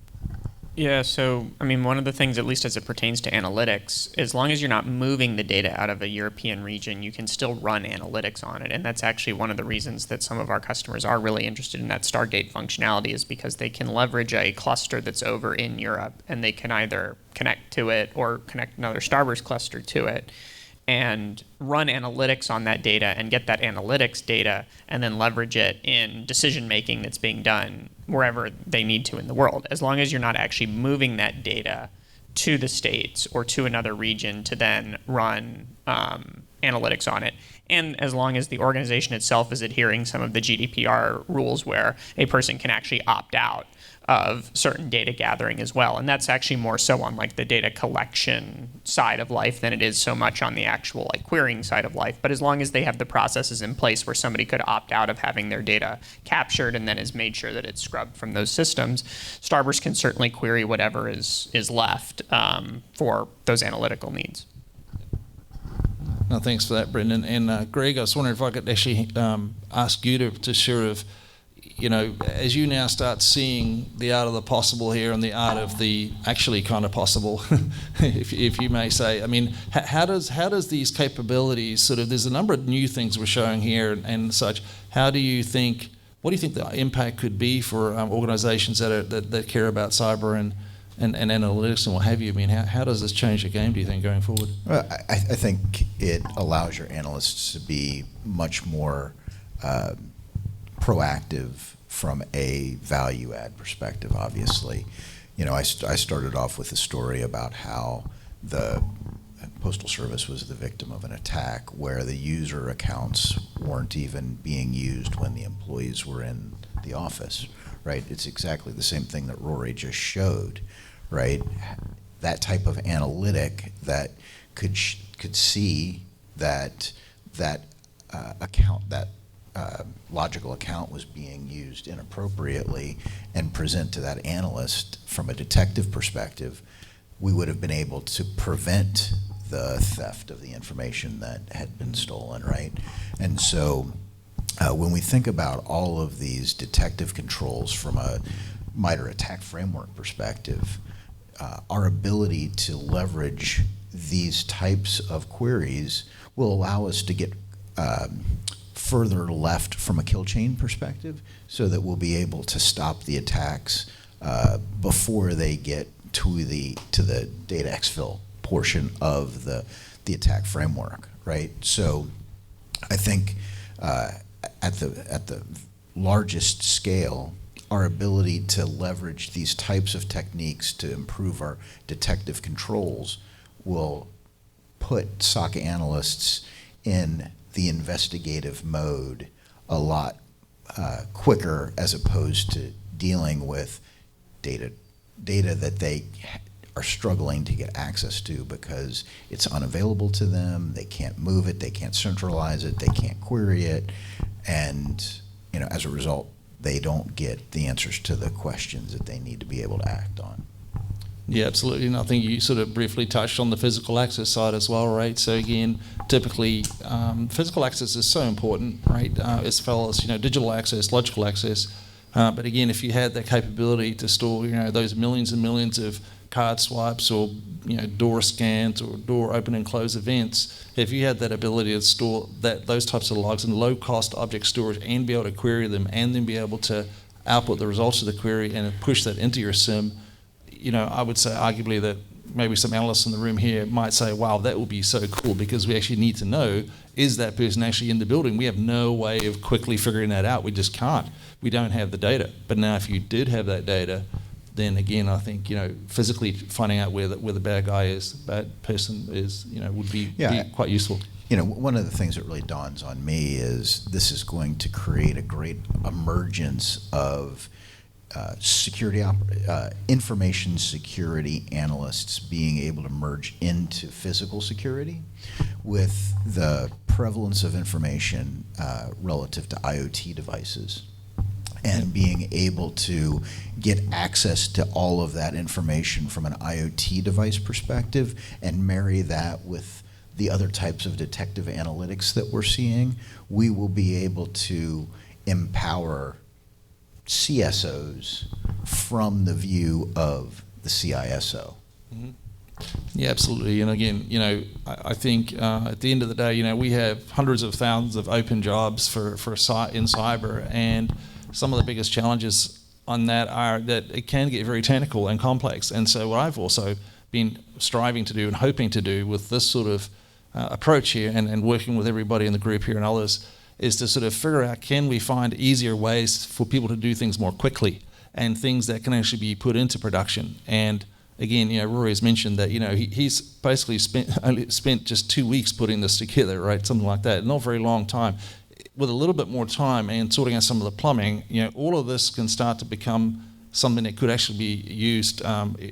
Yeah, so, I mean, one of the things, at least as it pertains to analytics, as long as you're not moving the data out of a European region, you can still run analytics on it. And that's actually one of the reasons that some of our customers are really interested in that Stargate functionality, is because they can leverage a cluster that's over in Europe, and they can either connect to it or connect another Starburst cluster to it and run analytics on that data and get that analytics data and then leverage it in decision making that's being done wherever they need to in the world, as long as you're not actually moving that data to the States or to another region to then run analytics on it. And as long as the organization itself is adhering some of the GDPR rules where a person can actually opt out of certain data gathering as well. And that's actually more so on like the data collection side of life than it is so much on the actual like querying side of life. But as long as they have the processes in place where somebody could opt out of having their data captured and then is made sure that it's scrubbed from those systems, Starburst can certainly query whatever is left for those analytical needs. No, thanks for that, Brendan. And Greg, I was wondering if I could actually ask you to sort of, as you now start seeing the art of the possible here and the art of the actually kind of possible, if you may say, I mean, how does these capabilities sort of, there's a number of new things we're showing here and such. What do you think the impact could be for organizations that care about cyber and analytics and what have you? I mean, how does this change the game, do you think, going forward? Well, I think it allows your analysts to be much more proactive from a value add perspective, obviously. I started off with a story about how the Postal Service was the victim of an attack where the user accounts weren't even being used when the employees were in the office, right? It's exactly the same thing that Rory just showed, right? That type of analytic that could see that account, that logical account was being used inappropriately and present to that analyst from a detective perspective, we would have been able to prevent the theft of the information that had been stolen, right? And so when we think about all of these detective controls from a MITRE attack framework perspective, our ability to leverage these types of queries will allow us to get further left from a kill chain perspective, so that we'll be able to stop the attacks before they get to the data exfil portion of the attack framework, right? So I think at the largest scale, our ability to leverage these types of techniques to improve our detective controls will put SOC analysts in the investigative mode a lot quicker, as opposed to dealing with data that they are struggling to get access to because it's unavailable to them. They can't move it, they can't centralize it, they can't query it, and as a result, they don't get the answers to the questions that they need to be able to act on. Yeah, absolutely. And I think you sort of briefly touched on the physical access side as well, right? So again, typically, physical access is so important, right? As well as digital access, logical access. But again, if you had that capability to store, those millions and millions of card swipes or door scans or door open and close events, if you had that ability to store those types of logs in low-cost object storage and be able to query them and then be able to output the results of the query and push that into your SIM, I would say arguably that maybe some analysts in the room here might say, wow, that would be so cool, because we actually need to know, is that person actually in the building? We have no way of quickly figuring that out. We just can't. We don't have the data. But now if you did have that data, then again, I think, physically finding out where the bad guy is, the bad person is, would be quite useful. One of the things that really dawns on me is this is going to create a great emergence of information security analysts being able to merge into physical security with the prevalence of information relative to IoT devices, and being able to get access to all of that information from an IoT device perspective and marry that with the other types of detective analytics that we're seeing. We will be able to empower CSOs from the view of the CISO. Mm-hmm. Yeah, absolutely. And again, I think at the end of the day, we have hundreds of thousands of open jobs in cyber, and some of the biggest challenges on that are that it can get very technical and complex. And so what I've also been striving to do and hoping to do with this sort of approach here and working with everybody in the group here and others is to sort of figure out, can we find easier ways for people to do things more quickly and things that can actually be put into production. And again, Rory has mentioned that, he's basically spent just 2 weeks putting this together, right? Something like that, not a very long time. With a little bit more time and sorting out some of the plumbing, all of this can start to become something that could actually be used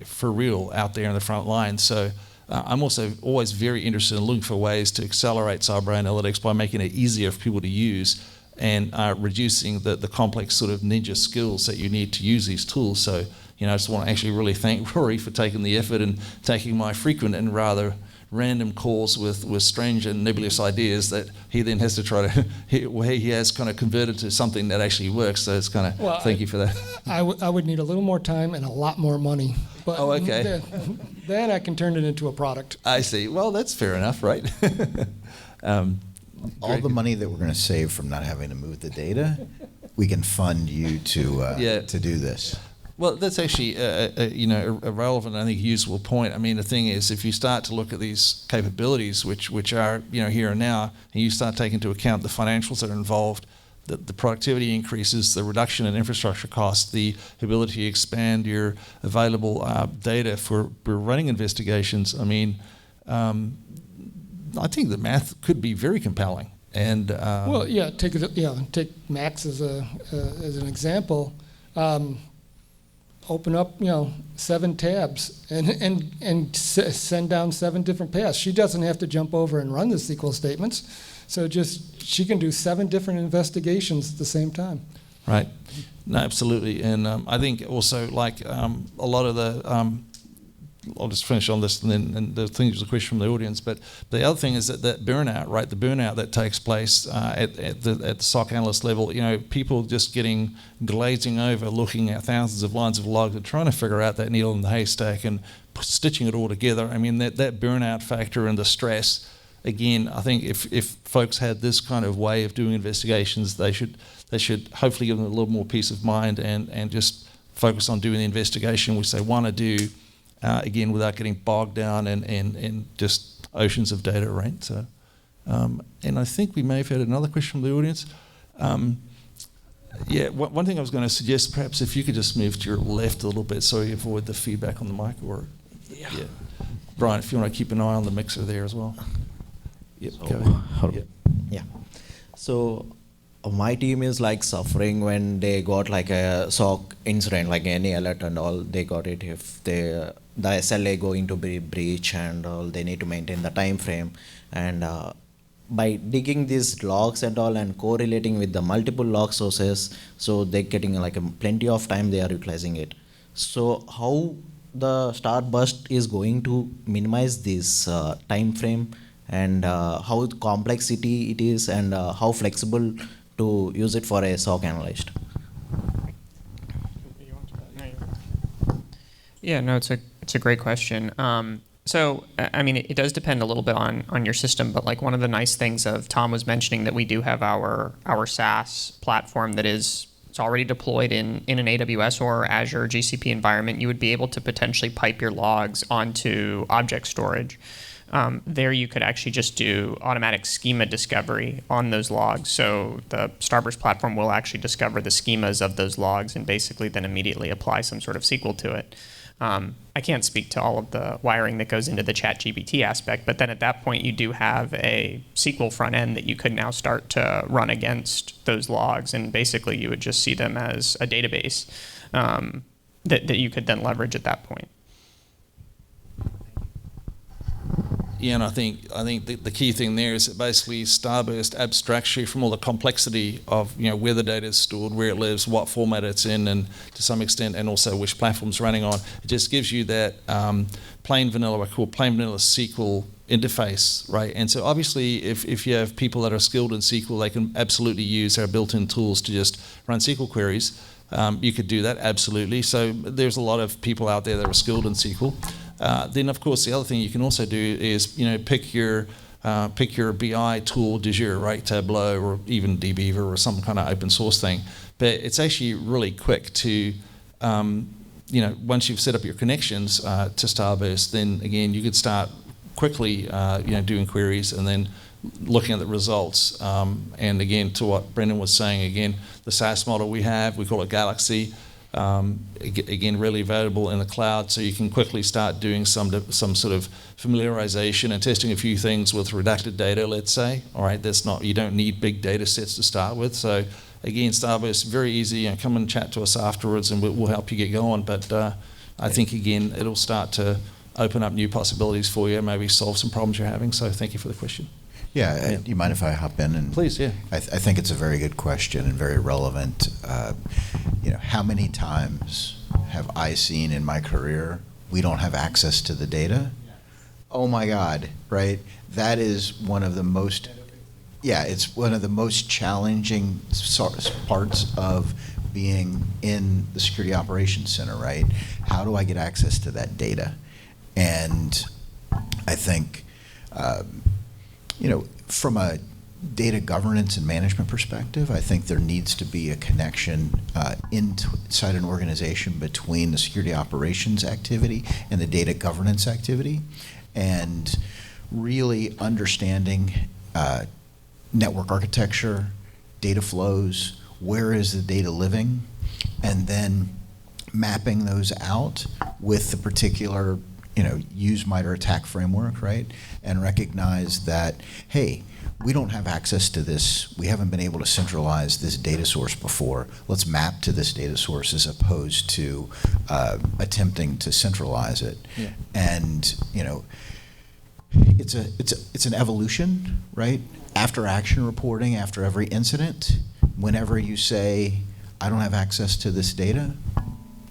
for real out there in the front line. So I'm also always very interested in looking for ways to accelerate cyber analytics by making it easier for people to use and reducing the complex sort of ninja skills that you need to use these tools. So, I just want to actually really thank Rory for taking the effort and taking my frequent and rather random calls with strange and nebulous ideas that he then has to try to, he has kind of converted to something that actually works. So it's kind of, thank you for that. I would need a little more time and a lot more money. But oh, okay. Then I can turn it into a product. I see. Well, that's fair enough, right? All the money that we're going to save from not having to move the data, we can fund you to do this. Well, that's actually a relevant, I think, useful point. I mean, the thing is, if you start to look at these capabilities, which are here and now, and you start taking into account the financials that are involved, the productivity increases, the reduction in infrastructure costs, the ability to expand your available data for running investigations. I mean, I think the math could be very compelling. And take Max as an example. Open up, 7 tabs and send down 7 different paths. She doesn't have to jump over and run the SQL statements. So she can do 7 different investigations at the same time. Right. No, absolutely. And I think also a lot of the I'll just finish on this, and then the thing is a question from the audience. But the other thing is that burnout, right? The burnout that takes place at the SOC analyst level. People just glazing over, looking at thousands of lines of logs and trying to figure out that needle in the haystack and stitching it all together. I mean, that burnout factor and the stress. Again, I think if folks had this kind of way of doing investigations, they should hopefully give them a little more peace of mind and just focus on doing the investigation which they want to do, again, without getting bogged down in just oceans of data, right? So, and I think we may have had another question from the audience. One thing I was going to suggest, perhaps if you could just move to your left a little bit so you avoid the feedback on the mic, or Brian, if you want to keep an eye on the mixer there as well. Yep, go ahead. Yeah. So my team is like suffering when they got like a SOC incident, like any alert and all, they got it. If the SLA going to be breach and all, they need to maintain the time frame. And by digging these logs and all and correlating with the multiple log sources, so they're getting like plenty of time they are utilizing it. So how the Starburst is going to minimize this time frame, and how complexity it is, and how flexible to use it for a SOC analyst? Yeah, no, it's a great question. So, I mean, it does depend a little bit on your system, but like one of the nice things of Tom was mentioning that we do have our SaaS platform that it's already deployed in an AWS or Azure GCP environment. You would be able to potentially pipe your logs onto object storage. There you could actually just do automatic schema discovery on those logs. So the Starburst platform will actually discover the schemas of those logs and basically then immediately apply some sort of SQL to it. I can't speak to all of the wiring that goes into the ChatGPT aspect, but then at that point you do have a SQL front end that you could now start to run against those logs, and basically you would just see them as a database that you could then leverage at that point. Yeah, and I think the key thing there is that basically Starburst abstracts you from all the complexity of where the data is stored, where it lives, what format it's in, and to some extent, and also which platform it's running on. It just gives you that plain vanilla SQL interface, right? And so obviously, if you have people that are skilled in SQL, they can absolutely use our built-in tools to just run SQL queries. You could do that, absolutely. So there's a lot of people out there that are skilled in SQL. Then, of course, the other thing you can also do is, pick your BI tool du jour, right? Tableau or even dbeaver or some kind of open source thing. But it's actually really quick to, once you've set up your connections to Starburst, then again you could start quickly, doing queries and then looking at the results. And again, to what Brendan was saying, again, the SaaS model we have, we call it Galaxy. Again, really available in the cloud, so you can quickly start doing some sort of familiarization and testing a few things with redacted data, let's say. All right, you don't need big data sets to start with. So again, Starburst, very easy, and come and chat to us afterwards and we'll help you get going. But I think, again, it'll start to open up new possibilities for you and maybe solve some problems you're having. So thank you for the question. Yeah, do you mind if I hop in? And please, yeah. I think it's a very good question and very relevant. How many times have I seen in my career we don't have access to the data? Oh my God, right? That is one of the most, it's one of the most challenging parts of being in the Security Operations Center, right? How do I get access to that data? And I think, from a data governance and management perspective, I think there needs to be a connection inside an organization between the security operations activity and the data governance activity, and really understanding network architecture, data flows, where is the data living, and then mapping those out with the particular use, MITRE attack framework, right? And recognize that, hey, we don't have access to this. We haven't been able to centralize this data source before. Let's map to this data source as opposed to attempting to centralize it. Yeah. And it's an evolution, right? After action reporting, after every incident, whenever you say, I don't have access to this data,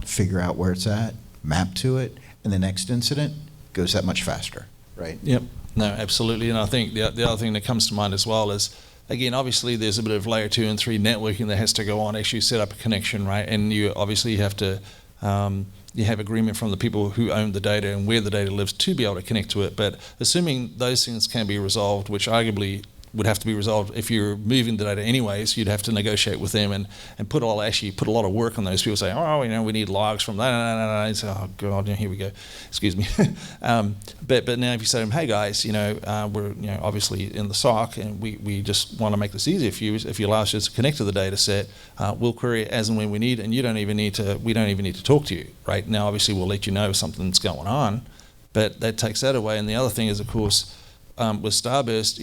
figure out where it's at, map to it, and the next incident goes that much faster, right? Yep. No, absolutely. And I think the other thing that comes to mind as well is, again, obviously there's a bit of layer 2 and 3 networking that has to go on, actually set up a connection, right? And you obviously have to, you have agreement from the people who own the data and where the data lives to be able to connect to it. But assuming those things can be resolved, which arguably would have to be resolved if you're moving the data anyways, you'd have to negotiate with them and put a lot of work on those people saying, oh, we need logs from that. And say, oh God, here we go. Excuse me. But now if you say to them, hey guys, we're obviously in the SOC and we just want to make this easier for you. If you allow us just to connect to the data set, we'll query it as and when we need, and we don't even need to talk to you, right? Now obviously we'll let you know if something's going on, but that takes that away. And the other thing is, of course, with Starburst,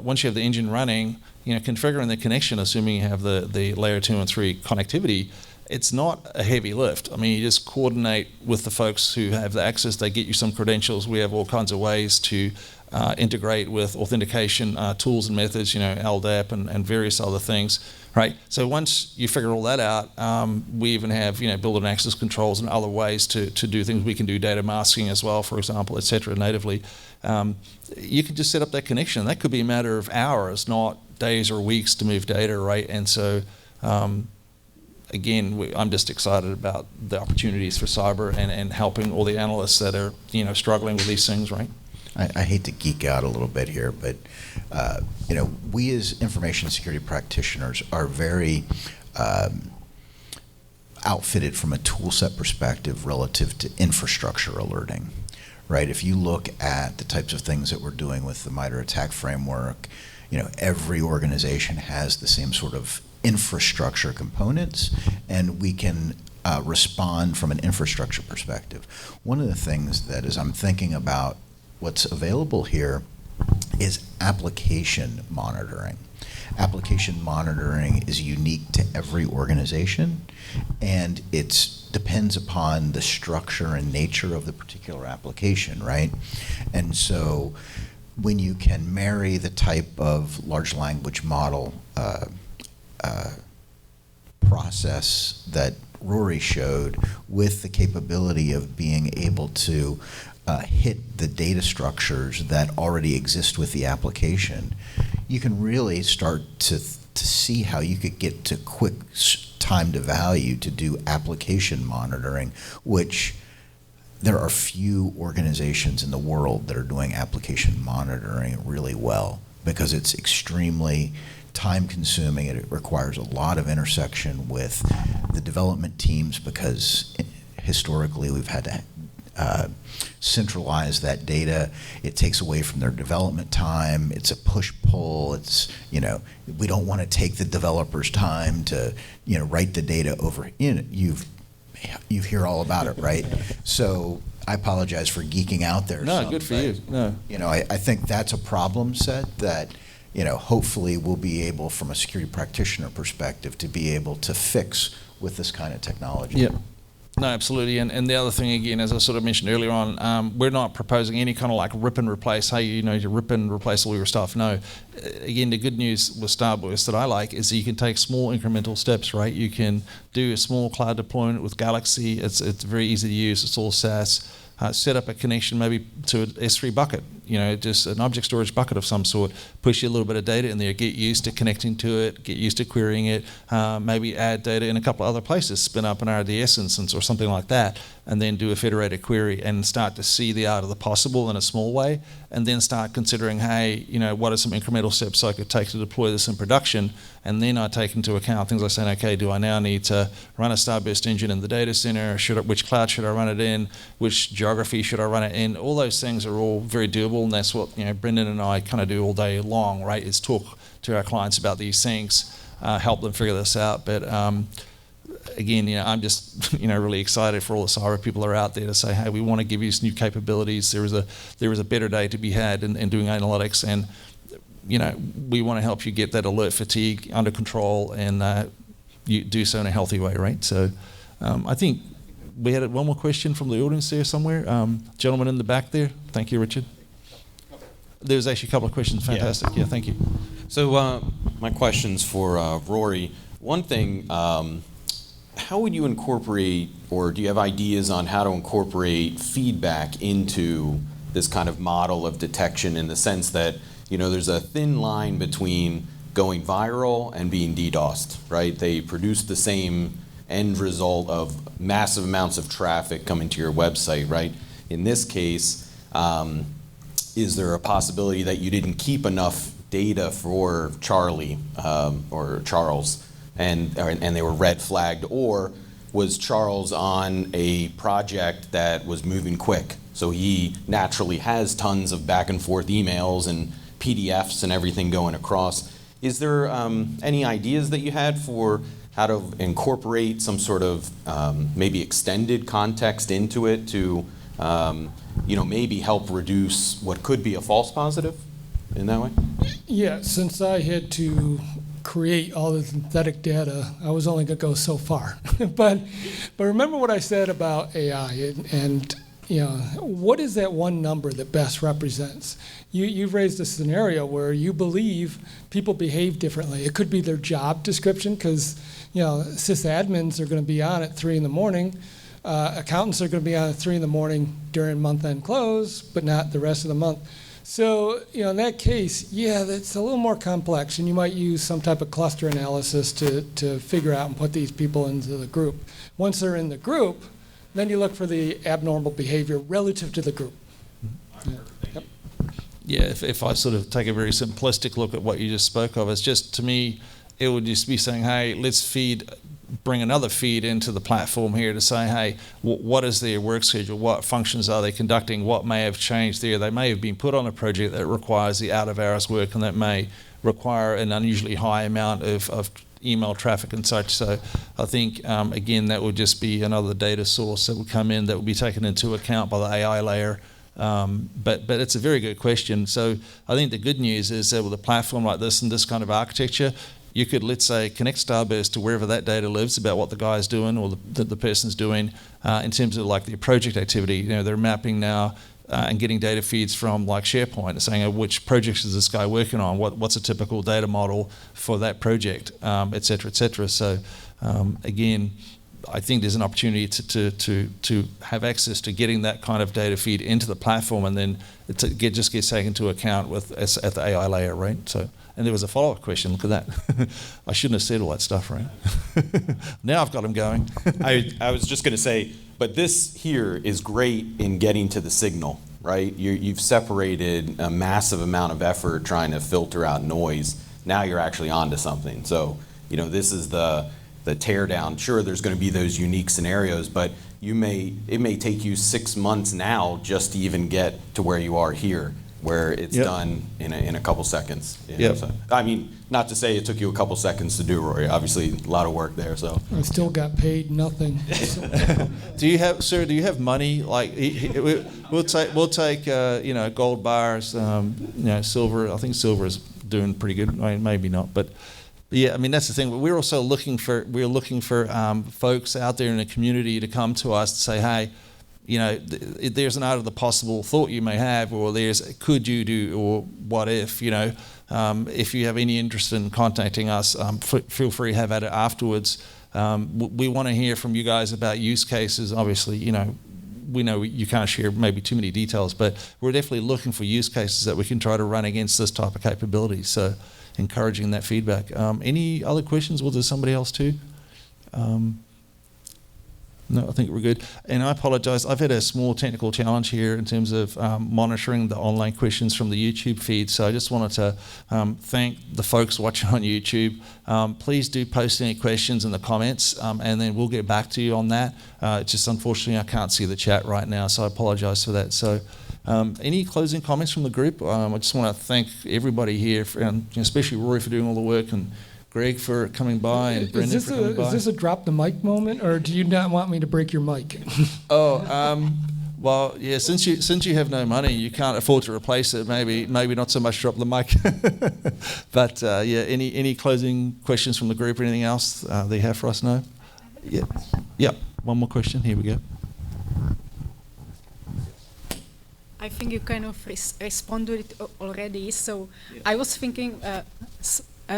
once you have the engine running, configuring the connection, assuming you have the layer 2 and 3 connectivity, it's not a heavy lift. I mean, you just coordinate with the folks who have the access. They get you some credentials. We have all kinds of ways to integrate with authentication tools and methods, LDAP and various other things, right? So once you figure all that out, we even have, build and access controls and other ways to do things. We can do data masking as well, for example, et cetera, natively. You can just set up that connection. That could be a matter of hours, not days or weeks to move data, right? And so, again, I'm just excited about the opportunities for cyber and helping all the analysts that are, struggling with these things, right? I hate to geek out a little bit here, but we as information security practitioners are very outfitted from a tool set perspective relative to infrastructure alerting, right? If you look at the types of things that we're doing with the MITRE ATT&CK framework, every organization has the same sort of infrastructure components, and we can respond from an infrastructure perspective. One of the things that, as I'm thinking about what's available here, is application monitoring. Application monitoring is unique to every organization, and it depends upon the structure and nature of the particular application, right? And so when you can marry the type of large language model process that Rory showed with the capability of being able to hit the data structures that already exist with the application, you can really start to see how you could get to quick time to value to do application monitoring, which there are few organizations in the world that are doing application monitoring really well, because it's extremely time consuming. It requires a lot of intersection with the development teams, because historically we've had to centralize that data. It takes away from their development time. It's a push-pull. It's, we don't want to take the developer's time to, write the data over. You hear all about it, right? So I apologize for geeking out there. No, good for you. No. I think that's a problem set that, hopefully we'll be able, from a security practitioner perspective, to be able to fix with this kind of technology. Yep. No, absolutely. And the other thing, again, as I sort of mentioned earlier on, we're not proposing any kind of like rip and replace, hey, you rip and replace all your stuff. No. Again, the good news with Starburst that I like is that you can take small incremental steps, right? You can do a small cloud deployment with Galaxy. It's very easy to use. It's all SaaS. Set up a connection maybe to an S3 bucket, just an object storage bucket of some sort, push you a little bit of data in there, get used to connecting to it, get used to querying it, maybe add data in a couple of other places, spin up an RDS instance or something like that, and then do a federated query and start to see the art of the possible in a small way, and then start considering, hey, what are some incremental steps I could take to deploy this in production? And then I take into account things like saying, okay, do I now need to run a Starburst engine in the data center? Which cloud should I run it in? Which geography should I run it in? All those things are all very doable, and that's what Brendan and I kind of do all day long, right? Is talk to our clients about these things, help them figure this out. But again, I'm just really excited for all the cyber people that are out there to say, hey, we want to give you these new capabilities. There is a better day to be had in doing analytics, and we want to help you get that alert fatigue under control, and you do so in a healthy way, right? So I think we had one more question from the audience there somewhere. Gentleman in the back there. Thank you, Richard. There's actually a couple of questions. Fantastic. Yeah, thank you. So my question's for Rory. One thing, how would you incorporate, or do you have ideas on how to incorporate feedback into this kind of model of detection, in the sense that, there's a thin line between going viral and being DDoSed, right? They produce the same end result of massive amounts of traffic coming to your website, right? In this case, is there a possibility that you didn't keep enough data for Charlie or Charles, and they were red flagged, or was Charles on a project that was moving quick, so he naturally has tons of back and forth emails and PDFs and everything going across? Is there any ideas that you had for how to incorporate some sort of maybe extended context into it to maybe help reduce what could be a false positive in that way? Yeah, since I had to create all the synthetic data, I was only going to go so far. but remember what I said about AI, and what is that one number that best represents? You've raised a scenario where you believe people behave differently. It could be their job description, because sysadmins are going to be on at 3 in the morning. Accountants are going to be on at 3 in the morning during month-end close, but not the rest of the month. So, in that case, yeah, that's a little more complex, and you might use some type of cluster analysis to figure out and put these people into the group. Once they're in the group, then you look for the abnormal behavior relative to the group. Yep. Yeah, if I sort of take a very simplistic look at what you just spoke of, it's just, to me, it would just be saying, hey, let's bring another feed into the platform here to say, hey, what is their work schedule? What functions are they conducting? What may have changed there? They may have been put on a project that requires the out-of-hours work, and that may require an unusually high amount of email traffic and such. So I think, again, that would just be another data source that would come in that would be taken into account by the AI layer. But it's a very good question. So I think the good news is that with a platform like this and this kind of architecture, you could, let's say, connect Starburst to wherever that data lives about what the guy's doing or the person's doing in terms of like their project activity. They're mapping now and getting data feeds from like SharePoint and saying, which projects is this guy working on? What's a typical data model for that project, et cetera, et cetera. So again, I think there's an opportunity to have access to getting that kind of data feed into the platform, and then it just gets taken into account at the AI layer, right? So, and there was a follow-up question. Look at that. I shouldn't have said all that stuff, right? Now I've got them going. I was just going to say, but this here is great in getting to the signal, right? You've separated a massive amount of effort trying to filter out noise. Now you're actually onto something. So, this is the tear down. Sure, there's going to be those unique scenarios, but it may take you 6 months now just to even get to where you are here, where it's done in a couple seconds. So, I mean, not to say it took you a couple seconds to do, Rory. Obviously, a lot of work there. So I still got paid nothing. Do you have money? Like we'll take gold bars, silver. I think silver is doing pretty good. I mean, maybe not, but. Yeah, I mean, that's the thing. We're also looking for folks out there in the community to come to us to say, hey, there's an art of the possible thought you may have, or there's could you do, or what if, if you have any interest in contacting us, feel free to have at it afterwards. We want to hear from you guys about use cases. Obviously, we know you can't share maybe too many details, but we're definitely looking for use cases that we can try to run against this type of capability. So encouraging that feedback. Any other questions? Was there somebody else too? No, I think we're good. And I apologize. I've had a small technical challenge here in terms of monitoring the online questions from the YouTube feed. So I just wanted to thank the folks watching on YouTube. Please do post any questions in the comments, and then we'll get back to you on that. It's just unfortunately I can't see the chat right now, so I apologize for that. So any closing comments from the group? I just want to thank everybody here, and especially Rory for doing all the work, and Greg for coming by, and Brendan for coming by. Is this a drop the mic moment, or do you not want me to break your mic? Well, yeah. Since you have no money, you can't afford to replace it. Maybe not so much drop the mic. But yeah. Any closing questions from the group or anything else they have for us? No. Yeah. Yeah. One more question. Here we go. I think you kind of responded it already. So I was thinking,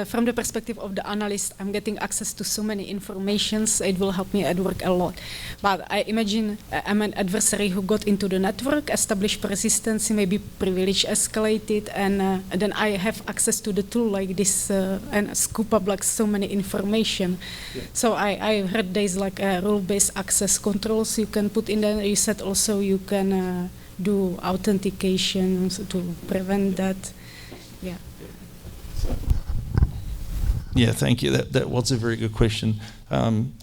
from the perspective of the analyst, I'm getting access to so many informations. It will help me at work a lot. But I imagine I'm an adversary who got into the network, established persistency, maybe privilege escalated, and then I have access to the tool like this and scoop up like so many information. Yeah. So I heard there's like rule-based access controls you can put in there. You said also you can do authentication to prevent that. Yeah. Yeah, thank you. That was a very good question.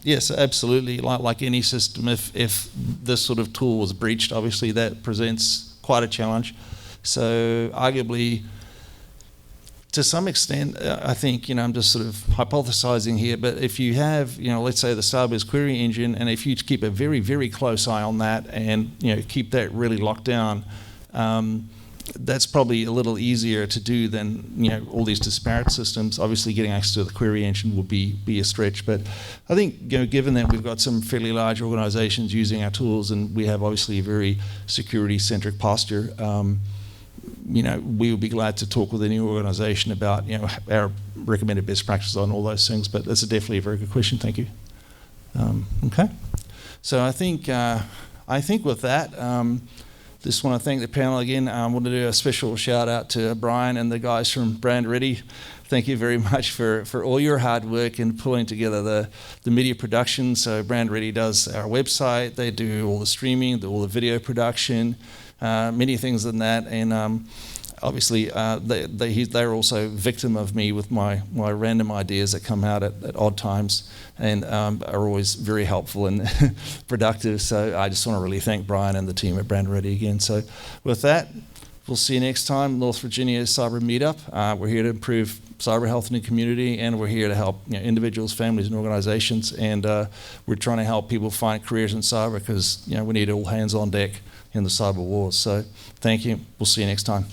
Yes, absolutely. Like any system, if this sort of tool was breached, obviously that presents quite a challenge. So arguably, to some extent, I think, I'm just sort of hypothesizing here, but if you have, let's say the Starburst Query Engine, and if you keep a very, very close eye on that and, keep that really locked down, that's probably a little easier to do than all these disparate systems. Obviously, getting access to the query engine would be a stretch, but I think given that we've got some fairly large organisations using our tools, and we have obviously a very security-centric posture, we would be glad to talk with any organisation about our recommended best practices on all those things. But that's definitely a very good question. Thank you. Okay, so I think with that. Just want to thank the panel again. I want to do a special shout out to Brian and the guys from Brand Ready. Thank you very much for all your hard work in pulling together the media production. So Brand Ready does our website. They do all the streaming, all the video production, many things in that. And obviously, they're also victim of me with my random ideas that come out at odd times, and are always very helpful and productive. So I just want to really thank Brian and the team at Brand Ready again. So with that, we'll see you next time, North Virginia Cyber Meetup. We're here to improve cyber health in the community, and we're here to help individuals, families, and organizations. And we're trying to help people find careers in cyber because we need all hands on deck in the cyber wars. So thank you. We'll see you next time.